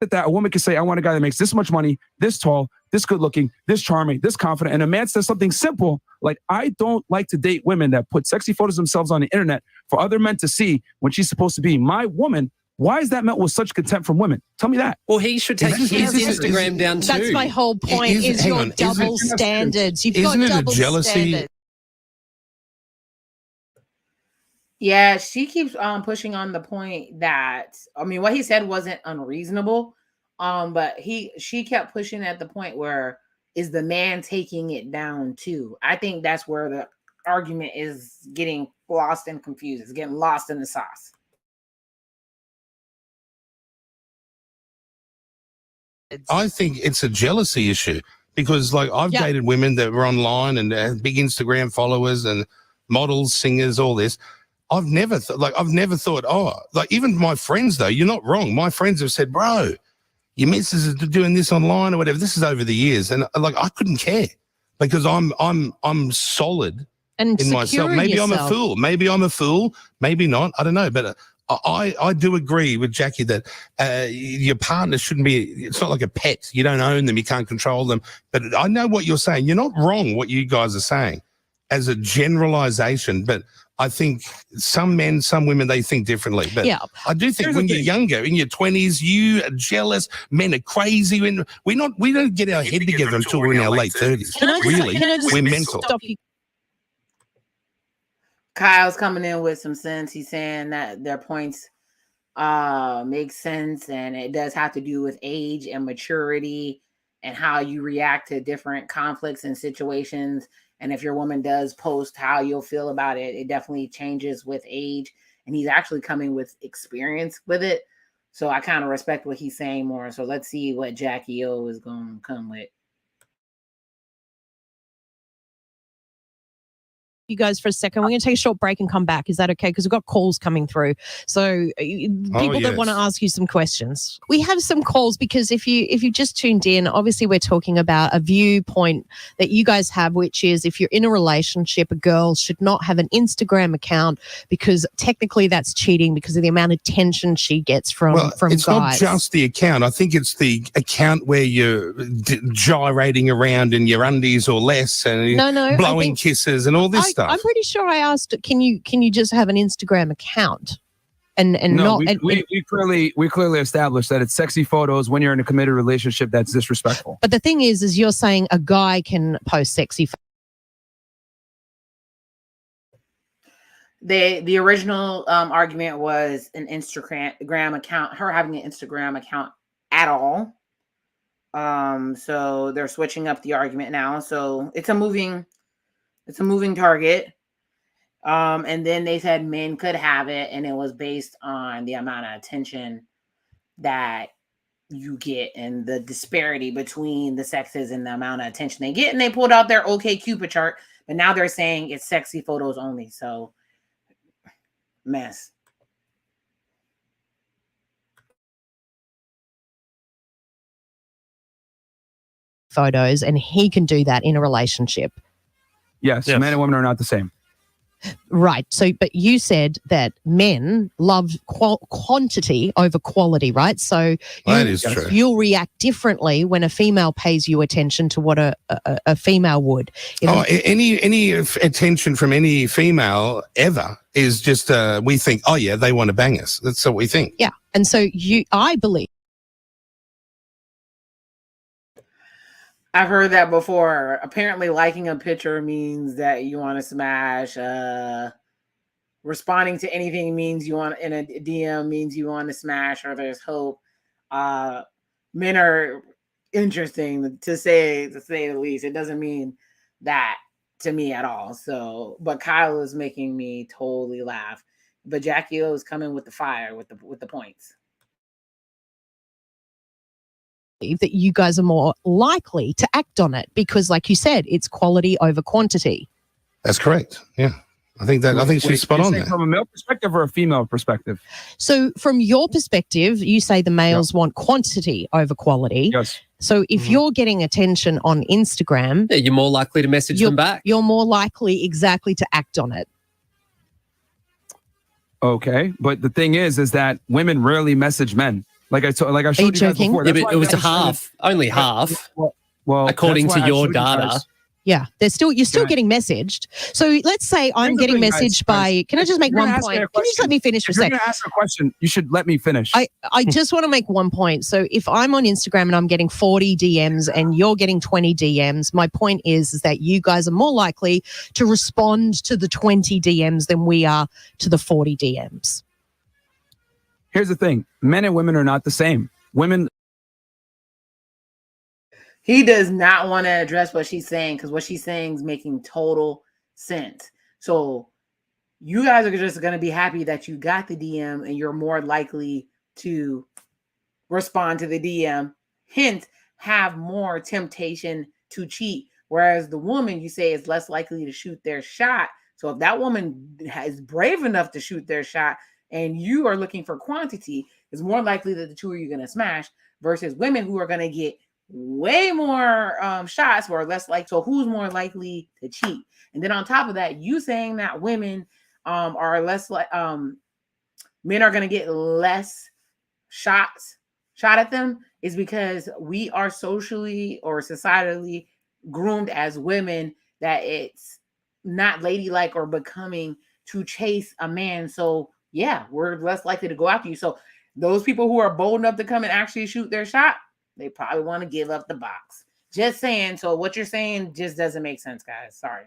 That a woman can say, I want a guy that makes this much money, this tall, this good looking, this charming, this confident. And a man says something simple like, I don't like to date women that put sexy photos of themselves on the internet for other men to see when she's supposed to be my woman. Why is that met with such contempt from women? Tell me that. Well, he should take his Instagram down too. That's my whole point, is your double standards. You've got double standards. Yeah, she keeps pushing on the point that, I mean, what he said wasn't unreasonable, but she kept pushing at the point where is the man taking it down too. I think that's where the argument is getting lost and confused. It's getting lost in the sauce. I think it's a jealousy issue because, like, I've dated women that were online and had big Instagram followers and models, singers, all this. I've never thought, oh, like, even my friends though, you're not wrong. My friends have said, bro, your missus is doing this online or whatever. This is over the years, and like, I couldn't care because I'm solid and in myself. Maybe I'm a fool. Maybe I'm a fool. Maybe not. I don't know, but. I do agree with Jackie that your partner shouldn't be, it's not like a pet. You don't own them. You can't control them. But I know what you're saying. You're not wrong what you guys are saying as a generalization. But I think some men, some women, they think differently. But I do think when you're younger, in your 20s, you are jealous. Men are crazy. We don't get our head together until we're in our late 30s. We're mental. Kyle's coming in with some sense. He's saying that their points make sense, and it does have to do with age and maturity and how you react to different conflicts and situations. And if your woman does post, how you'll feel about it, it definitely changes with age. And he's actually coming with experience with it. So I kind of respect what he's saying more. So let's see what Jackieo is going to come with. You guys for a second. We're going to take a short break and come back. Is that okay? Because we've got calls coming through. So people that want to ask you some questions. We have some calls because if you just tuned in, obviously we're talking about a viewpoint that you guys have, which is if you're in a relationship, a girl should not have an Instagram account because technically that's cheating because of the amount of attention she gets from it's guys. Not just the account. I think it's the account where you're gyrating around in your undies or less and blowing kisses and all this stuff. I'm pretty sure I asked, can you just have an Instagram account? We clearly established that it's sexy photos when you're in a committed relationship that's disrespectful. But the thing is you're saying a guy can post sexy photos. The original argument was an Instagram account, her having an Instagram account at all. So they're switching up the argument now. So it's a moving target. And then they said men could have it, and it was based on the amount of attention that you get and the disparity between the sexes and the amount of attention they get. And they pulled out their OkCupid chart, but now they're saying it's sexy photos only. So mess. Photos, and he can do that in a relationship. Yes, men and women are not the same. Right. So, but you said that men love quantity over quality, right? So that is true. You'll react differently when a female pays you attention to what a female would. Any attention from any female ever is just we think, oh yeah, they want to bang us. That's what we think. Yeah, and so I believe. I've heard that before. Apparently, liking a picture means that you want to smash. Responding to anything means you want in a DM means you want to smash, or there's hope. Men are interesting to say the least. It doesn't mean that to me at all. So, but Kyle is making me totally laugh. But Jackieo is coming with the fire with the points. That you guys are more likely to act on it because, like you said, it's quality over quantity. That's correct. Yeah, I think she's spot on there. From a male perspective or a female perspective? So, from your perspective, you say the males want quantity over quality. Yes. So, if you're getting attention on Instagram, you're more likely to message them back. You're more likely exactly to act on it. Okay, but the thing is that women rarely message men. Like I showed you guys before. Yeah, but it was half, only half. Well, according to your data. Yeah, you're still getting messaged. So let's say I'm getting messaged by. Can I just make one point? Can you just let me finish for a second? If you're going to ask a question, you should let me finish. I just want to make one point. So if I'm on Instagram and I'm getting 40 DMs and you're getting 20 DMs, my point is that you guys are more likely to respond to the 20 DMs than we are to the 40 DMs. Here's the thing. Men and women are not the same. Women. He does not want to address what she's saying because what she's saying is making total sense. So you guys are just going to be happy that you got the DM and you're more likely to respond to the DM. Hence, have more temptation to cheat. Whereas the woman, you say, is less likely to shoot their shot. So if that woman is brave enough to shoot their shot and you are looking for quantity, it's more likely that the two of you are going to smash versus women who are going to get way more shots or less like. So who's more likely to cheat? And then on top of that, you saying that women are less like men are going to get less shot at them is because we are socially or societally groomed as women that it's not ladylike or becoming to chase a man. So yeah, we're less likely to go after you. So those people who are bold enough to come and actually shoot their shot, they probably want to give up the box. Just saying. So what you're saying just doesn't make sense, guys. Sorry.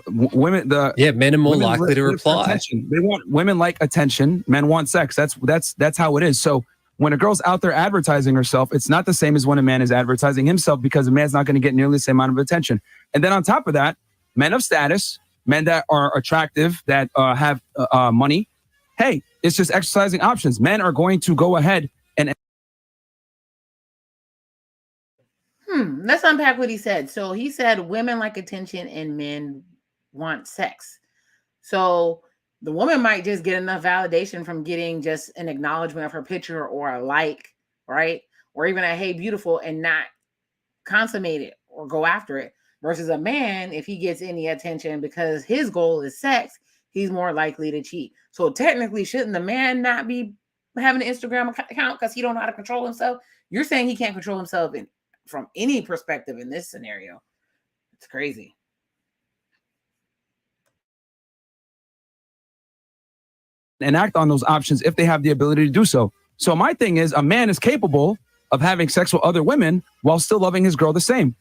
Women, men are more likely to reply. They want women like attention. Men want sex. That's how it is. So when a girl's out there advertising herself, it's not the same as when a man is advertising himself, because a man's not going to get nearly the same amount of attention. And then on top of that, men of status, men that are attractive, that have money, hey, it's just exercising options. Men are going to go ahead and... Let's unpack what he said. So he said women like attention and men want sex. So the woman might just get enough validation from getting just an acknowledgement of her picture or a like, right? Or even a hey, beautiful, and not consummate it or go after it. Versus a man, if he gets any attention because his goal is sex, he's more likely to cheat. So technically, shouldn't the man not be having an Instagram account because he don't know how to control himself? You're saying he can't control himself from any perspective in this scenario. It's crazy. And act on those options if they have the ability to do so. So my thing is, a man is capable of having sex with other women while still loving his girl the same.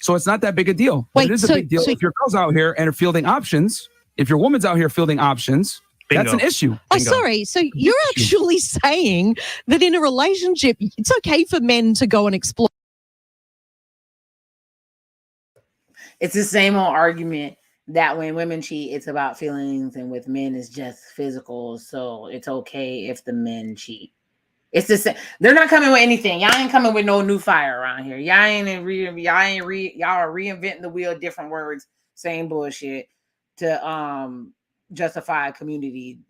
So it's not that big a deal. But it is a big deal if your girl's out here and are fielding options. If your woman's out here fielding options, bingo. That's an issue. Oh, sorry. So you're actually saying that in a relationship, it's okay for men to go and explore. It's the same old argument that when women cheat, it's about feelings, and with men, it's just physical. So it's okay if the men cheat. It's the same. They're not coming with anything. Y'all ain't coming with no new fire around here. Y'all are reinventing the wheel, different words, same bullshit to justify community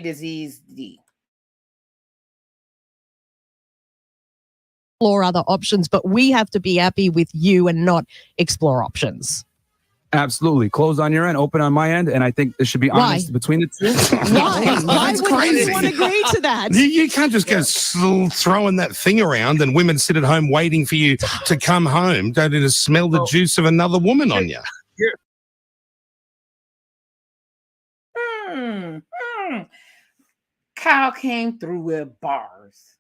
disease D. Explore other options, but we have to be happy with you and not explore options. Absolutely. Closed on your end, open on my end, and I think there should be honest between the two. Why would anyone agree to that? You can't just go throwing that thing around and women sit at home waiting for you to come home, go to smell the juice of another woman on you. Kyle came through with bars.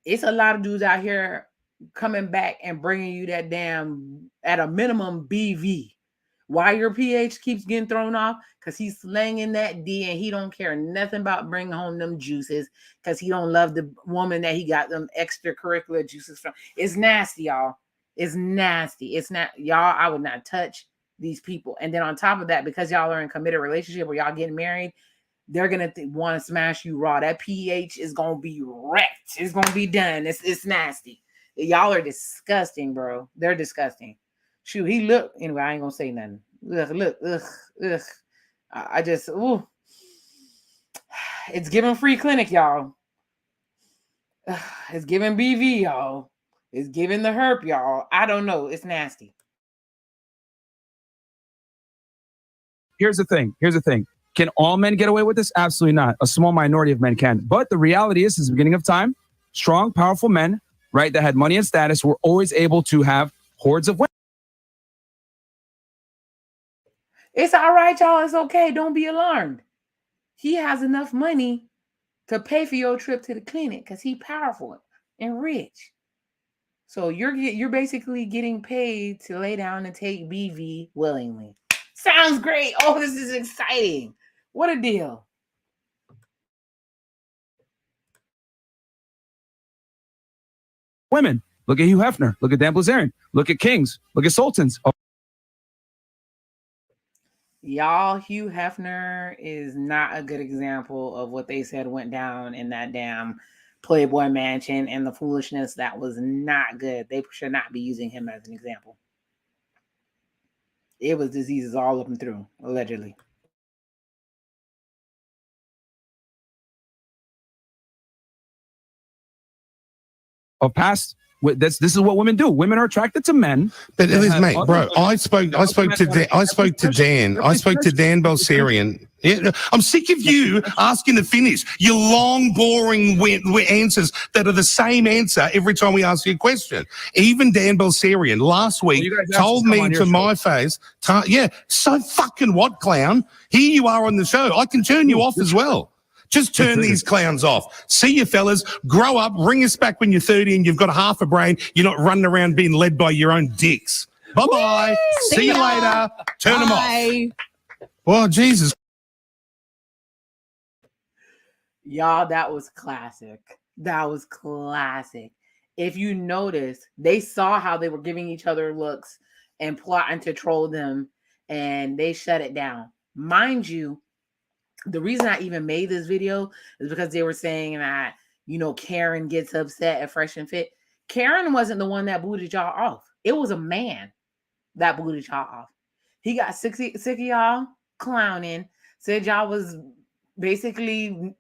It's a lot of dudes out here coming back and bringing you that damn, at a minimum, BV. Why your pH keeps getting thrown off? Because he's slanging that D and he don't care nothing about bringing home them juices because he don't love the woman that he got them extracurricular juices from. It's nasty, y'all. It's nasty. It's not, y'all, I would not touch these people. And then on top of that, because y'all are in a committed relationship or y'all getting married, they're going to want to smash you raw. That pH is going to be wrecked. It's going to be done. It's nasty. Y'all are disgusting, bro. They're disgusting. Shoot, he looked. Anyway, I ain't going to say nothing. Ugh. I just, ooh. It's giving free clinic, y'all. It's giving BV, y'all. It's giving the herp, y'all. I don't know. It's nasty. Here's the thing. Can all men get away with this? Absolutely not. A small minority of men can. But the reality is, since the beginning of time, strong, powerful men, right, that had money and status were always able to have hordes of women. It's all right, y'all. It's okay. Don't be alarmed. He has enough money to pay for your trip to the clinic because he's powerful and rich. So you're basically getting paid to lay down and take BV willingly. Sounds great. Oh, this is exciting. What a deal. Women. Look at Hugh Hefner. Look at Dan Bilzerian. Look at Kings. Look at Sultans. Oh. Y'all, Hugh Hefner is not a good example of what they said went down in that damn Playboy Mansion and the foolishness that was not good. They should not be using him as an example. It was diseases all up and through, allegedly. Of past, this is what women do. Women are attracted to men. But it is, mate, bro. I spoke to Dan Bilzerian. Yeah, I'm sick of you asking to finish your long, boring answers that are the same answer every time we ask you a question. Even Dan Bilzerian last week told me to my face, so fucking what, clown? Here you are on the show. I can turn you off as well. Just turn these clowns off. See you fellas, grow up, ring us back when you're 30 and you've got half a brain. You're not running around being led by your own dicks. Bye-bye. See you later. Turn them off. Well, Jesus. Y'all, that was classic. That was classic. If you notice, they saw how they were giving each other looks and plotting to troll them, and they shut it down. Mind you, the reason I even made this video is because they were saying that, Karen gets upset at Fresh and Fit. Karen wasn't the one that booted y'all off. It was a man that booted y'all off. He got sick of y'all clowning, said y'all was basically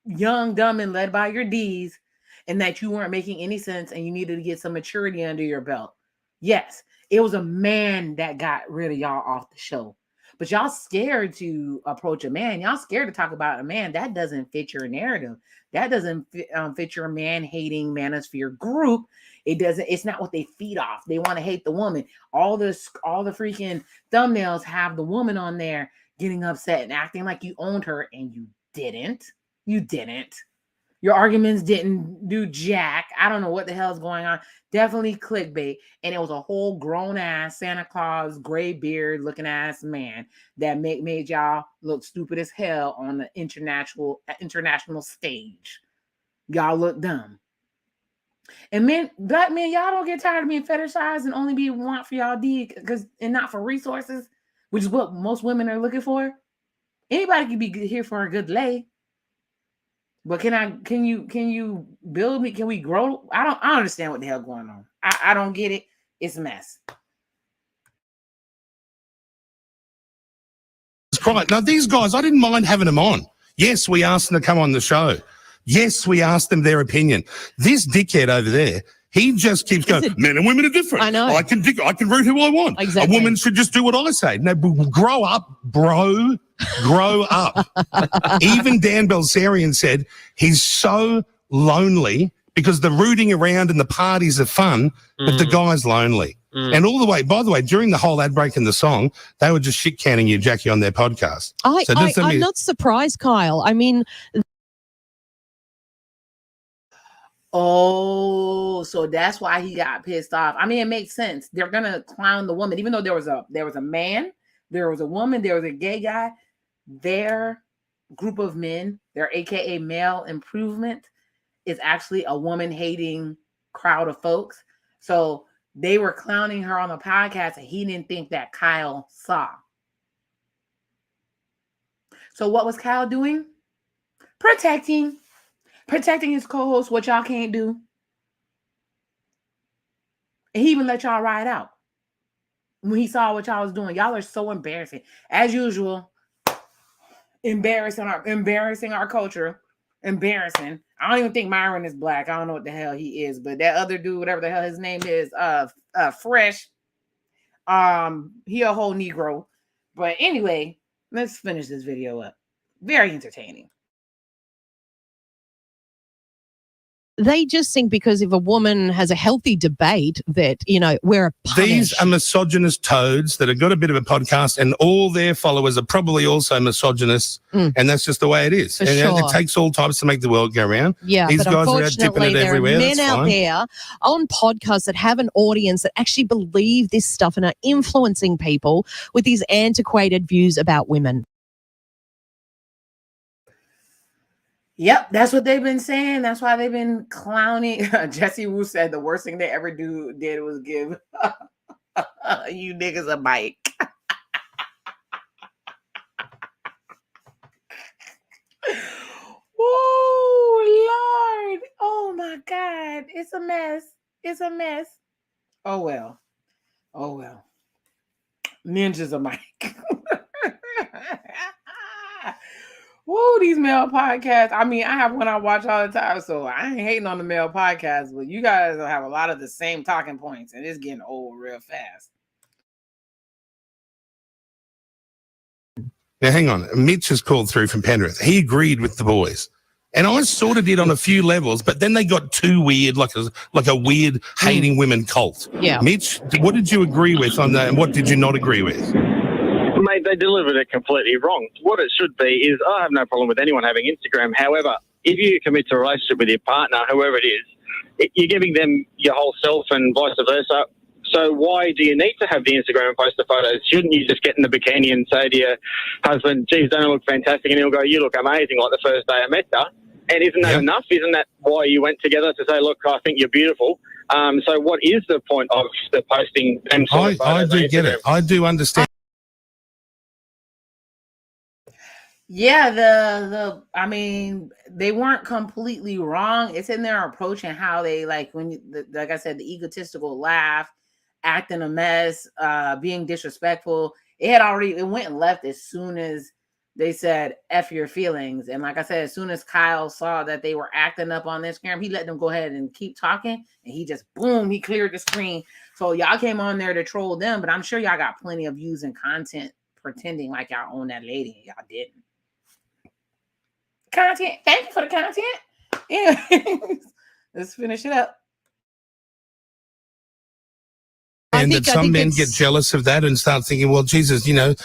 young, dumb, and led by your D's, and that you weren't making any sense and you needed to get some maturity under your belt. Yes, it was a man that got rid of y'all off the show. But y'all scared to approach a man. Y'all scared to talk about a man. That doesn't fit your narrative. That doesn't fit your man-hating manosphere group. It doesn't. It's not what they feed off. They want to hate the woman. All the freaking thumbnails have the woman on there getting upset and acting like you owned her, and you didn't. You didn't. Your arguments didn't do jack. I don't know what the hell is going on. Definitely clickbait. And it was a whole grown-ass Santa Claus, gray beard looking ass man that made y'all look stupid as hell on the international stage. Y'all look dumb. And black men, y'all don't get tired of being fetishized and only be want for y'all D and not for resources, which is what most women are looking for. Anybody can be here for a good lay. But can you build me? Can we grow? I don't understand what the hell going on. I don't get it. It's a mess. That's right. Now, these guys, I didn't mind having them on. Yes, we asked them to come on the show. Yes, we asked them their opinion. This dickhead over there, he just keeps going, men and women are different. I know. I can root who I want. Exactly. A woman should just do what I say. No, grow up, bro. Grow up. Even Dan Bilzerian said he's so lonely because the rooting around and the parties are fun, but the guy's lonely. And all the way, by the way, during the whole ad break in the song, they were just shit canning you, Jackie, on their podcast. I'm not surprised, Kyle. I mean, oh, so that's why he got pissed off. I mean, it makes sense. They're gonna clown the woman, even though there was a man, there was a woman, there was a gay guy. Their group of men, their AKA male improvement, is actually a woman-hating crowd of folks. So they were clowning her on the podcast, and he didn't think that Kyle saw. So what was Kyle doing? Protecting his co-host, what y'all can't do. And he even let y'all ride out when he saw what y'all was doing. Y'all are so embarrassing. As usual, embarrassing our culture. Embarrassing. I don't even think Myron is black. I don't know what the hell he is, but that other dude, whatever the hell his name is, Fresh. He a whole Negro. But anyway, let's finish this video up. Very entertaining. They just think because if a woman has a healthy debate that, we're punished. These are misogynist toads that have got a bit of a podcast, and all their followers are probably also misogynists, and that's just the way it is. And it takes all types to make the world go round. Yeah, these but guys are out dipping it there everywhere. Are men out there on podcasts that have an audience that actually believe this stuff and are influencing people with these antiquated views about women. Yep, that's what they've been saying. That's why they've been clowning. Jesse Wu said the worst thing they ever did was give you niggas a mic. Oh, Lord. Oh, my God. It's a mess. It's a mess. Oh, well. Ninjas a mic. Woo, these male podcasts. I mean, I have one I watch all the time, so I ain't hating on the male podcasts, but you guys have a lot of the same talking points, and it's getting old real fast. Now, hang on. Mitch has called through from Penrith. He agreed with the boys. And I sort of did on a few levels, but then they got too weird, like a weird hating women cult. Yeah. Mitch, what did you agree with on that, and what did you not agree with? Mate, they delivered it completely wrong. What it should be is, I have no problem with anyone having Instagram. However, if you commit to a relationship with your partner, whoever it is, you're giving them your whole self and vice versa. So why do you need to have the Instagram and post the photos? Shouldn't you just get in the bikini and say to your husband, geez, don't I look fantastic? And he'll go, you look amazing, like the first day I met her. And isn't that enough? Isn't that why you went together to say, look, I think you're beautiful? So what is the point of the posting? I do get it. I do understand. Yeah, I mean, they weren't completely wrong. It's in their approach and how they like like I said, the egotistical laugh, acting a mess, being disrespectful. It went left as soon as they said F your feelings. And like I said, as soon as Kyle saw that they were acting up on Instagram, he let them go ahead and keep talking, and he just he cleared the screen. So y'all came on there to troll them, but I'm sure y'all got plenty of views and content pretending like y'all own that lady. Y'all didn't. Content. Thank you for the content. Yeah. Let's finish it up. And that some men get jealous of that and start thinking, well, Jesus, you're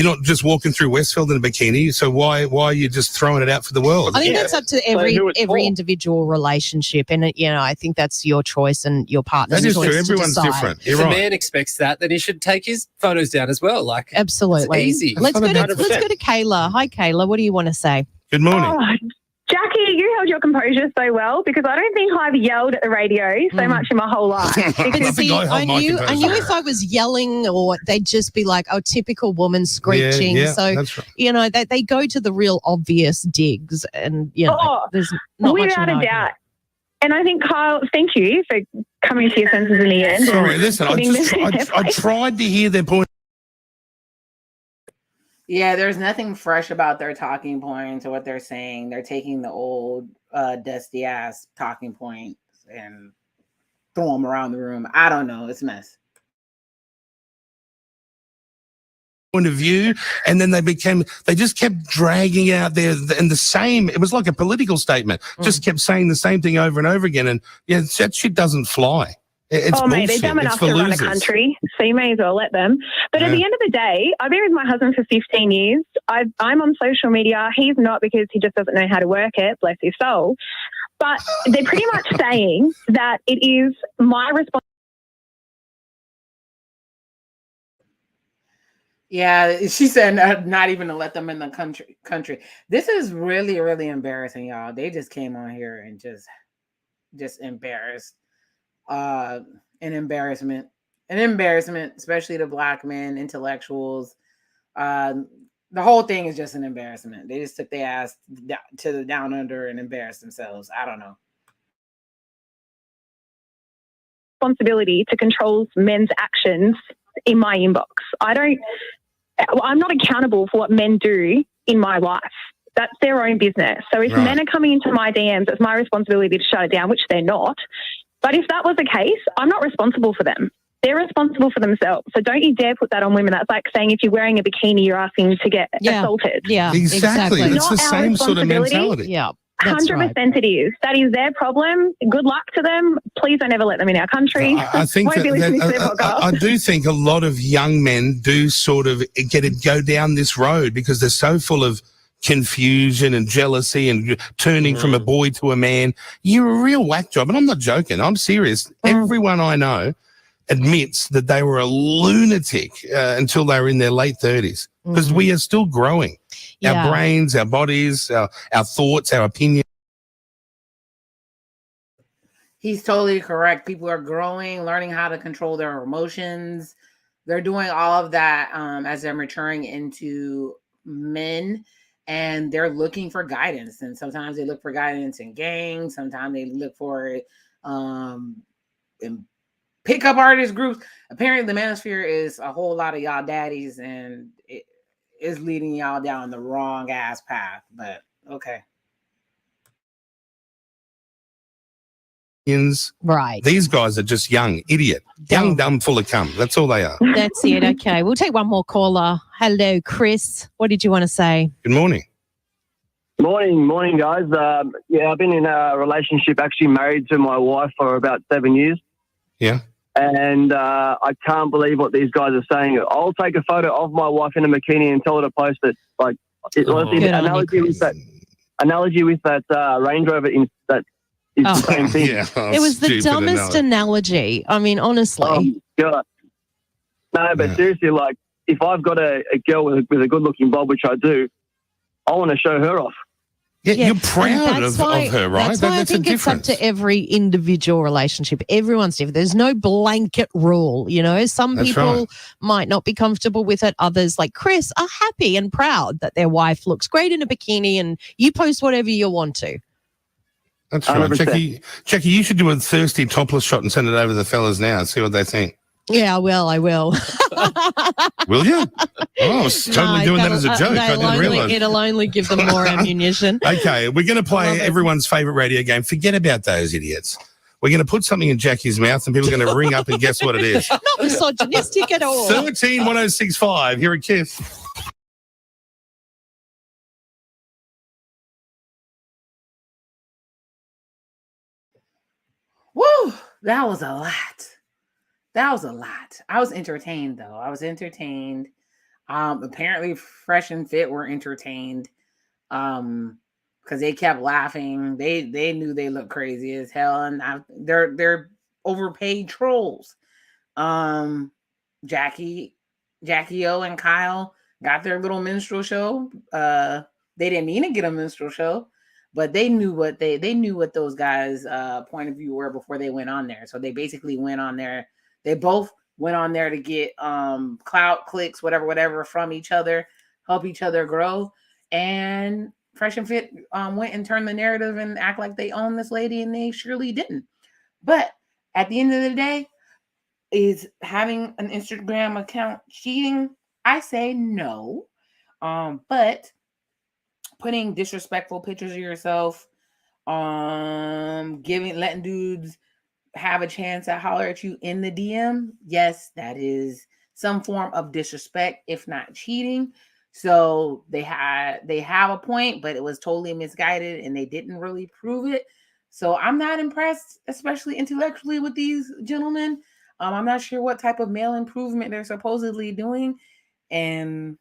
not just walking through Westfield in a bikini, so why are you just throwing it out for the world? I think that's up to every individual relationship, and I think that's your choice and your partner's choice. That is true. Everyone's different. If a man expects that, then he should take his photos down as well. Like, absolutely, it's easy. Let's go to Kayla. Hi, Kayla. What do you want to say? Good morning. Oh, Jackie, you held your composure so well, because I don't think I've yelled at the radio so much in my whole life. But see, I knew if I was yelling, or they'd just be like, "Oh, typical woman screeching." Yeah, so that's right. they go to the real obvious digs, and there's not much without a doubt. And I think, Kyle, thank you for coming to your senses in the end. Sorry, listen, I tried to hear their point. Yeah, there's nothing fresh about their talking points or what they're saying. They're taking the old dusty ass talking points and throw them around the room. I don't know. It's a mess. Point of view, and then they just kept dragging out there and the same. It was like a political statement. Just kept saying the same thing over and over again, and that shit doesn't fly. It's mate, they're dumb enough to run a country, so you may as well let them. But at the end of the day, I've been with my husband for 15 years. I'm on social media. He's not, because he just doesn't know how to work it, bless his soul. But they're pretty much saying that it is my responsibility. Yeah, she said not even to let them in the country. This is really, really embarrassing, y'all. They just came on here and just embarrassed. An embarrassment, especially the Black men, intellectuals. The whole thing is just an embarrassment. They just took their ass to the down under and embarrassed themselves. I don't know. Responsibility to control men's actions in my inbox. I'm not accountable for what men do in my life. That's their own business. So if men are coming into my DMs, it's my responsibility to shut it down, which they're not. But if that was the case, I'm not responsible for them. They're responsible for themselves. So don't you dare put that on women. That's like saying if you're wearing a bikini, you're asking to get assaulted. Yeah, exactly. It's the same sort of mentality. Yeah, 100% it is. That is their problem. Good luck to them. Please don't ever let them in our country. I think I do think a lot of young men do sort of go down this road because they're so full of confusion and jealousy and turning from a boy to a man. You're a real whack job. And I'm not joking. I'm serious. Everyone I know admits that they were a lunatic until they were in their late 30s, because we are still growing. Our brains, our bodies, our thoughts, our opinions. He's totally correct. People are growing, learning how to control their emotions. They're doing all of that as they're maturing into men. And they're looking for guidance. And sometimes they look for guidance in gangs. Sometimes they look for it in pickup artist groups. Apparently, the manosphere is a whole lot of y'all daddies, and it is leading y'all down the wrong ass path. But okay. Right. These guys are just young, idiot. Young, dumb, full of cum. That's all they are. That's it. Okay. We'll take one more caller. Hello, Chris. What did you want to say? Good morning. Morning, guys. I've been in a relationship, actually married to my wife for about 7 years. Yeah. And I can't believe what these guys are saying. I'll take a photo of my wife in a bikini and tell her to post it. Like, analogy with that Range Rover that is the same thing. Yeah, it was the dumbest analogy. I mean, honestly. God. No, but seriously, like, if I've got a girl with a good-looking bob, which I do, I want to show her off. Yeah, you're proud of her, right? That's why I think it's up to every individual relationship. Everyone's different. There's no blanket rule, you know. Some people might not be comfortable with it. Others, like Chris, are happy and proud that their wife looks great in a bikini, and you post whatever you want to. That's right. 100%. Jackie, you should do a thirsty topless shot and send it over to the fellas now and see what they think. Yeah, well, I will. Will you? Oh, I was totally doing that as a joke. I didn't realize. It'll only give them more ammunition. Okay, we're going to play everyone's favourite radio game. Forget about those idiots. We're going to put something in Jackie's mouth and people are going to ring up and guess what it is. Not misogynistic at all. 131065 here at Kiss. Woo! That was a lot. That was a lot. I was entertained, though. I was entertained. Apparently, Fresh and Fit were entertained because they kept laughing. They knew they looked crazy as hell, and they're overpaid trolls. Jackieo and Kyle got their little minstrel show. They didn't mean to get a minstrel show, but they knew what those guys' point of view were before they went on there. So they basically went on there. They both went on there to get clout, clicks, whatever from each other, help each other grow. And Fresh and Fit went and turned the narrative and act like they own this lady, and they surely didn't. But at the end of the day, is having an Instagram account cheating? I say no. But putting disrespectful pictures of yourself, letting dudes have a chance to holler at you in the DM, yes, that is some form of disrespect, if not cheating. So they have a point, but it was totally misguided and they didn't really prove it. So I'm not impressed, especially intellectually, with these gentlemen. I'm not sure what type of male improvement they're supposedly doing. And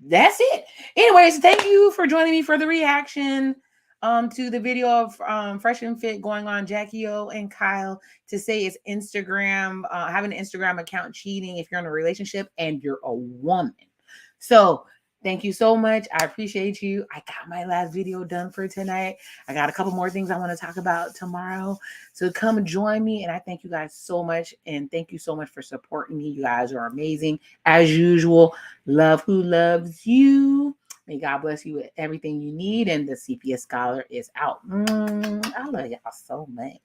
that's it. Anyways, thank you for joining me for the reaction to the video of Fresh and Fit going on Jackieo and Kyle to say it's Instagram, having an Instagram account cheating if you're in a relationship and you're a woman. So thank you so much. I appreciate you. I got my last video done for tonight. I got a couple more things I want to talk about tomorrow. So come join me. And I thank you guys so much. And thank you so much for supporting me. You guys are amazing. As usual, love who loves you. May God bless you with everything you need. And the CPS Scholar is out. I love y'all so much.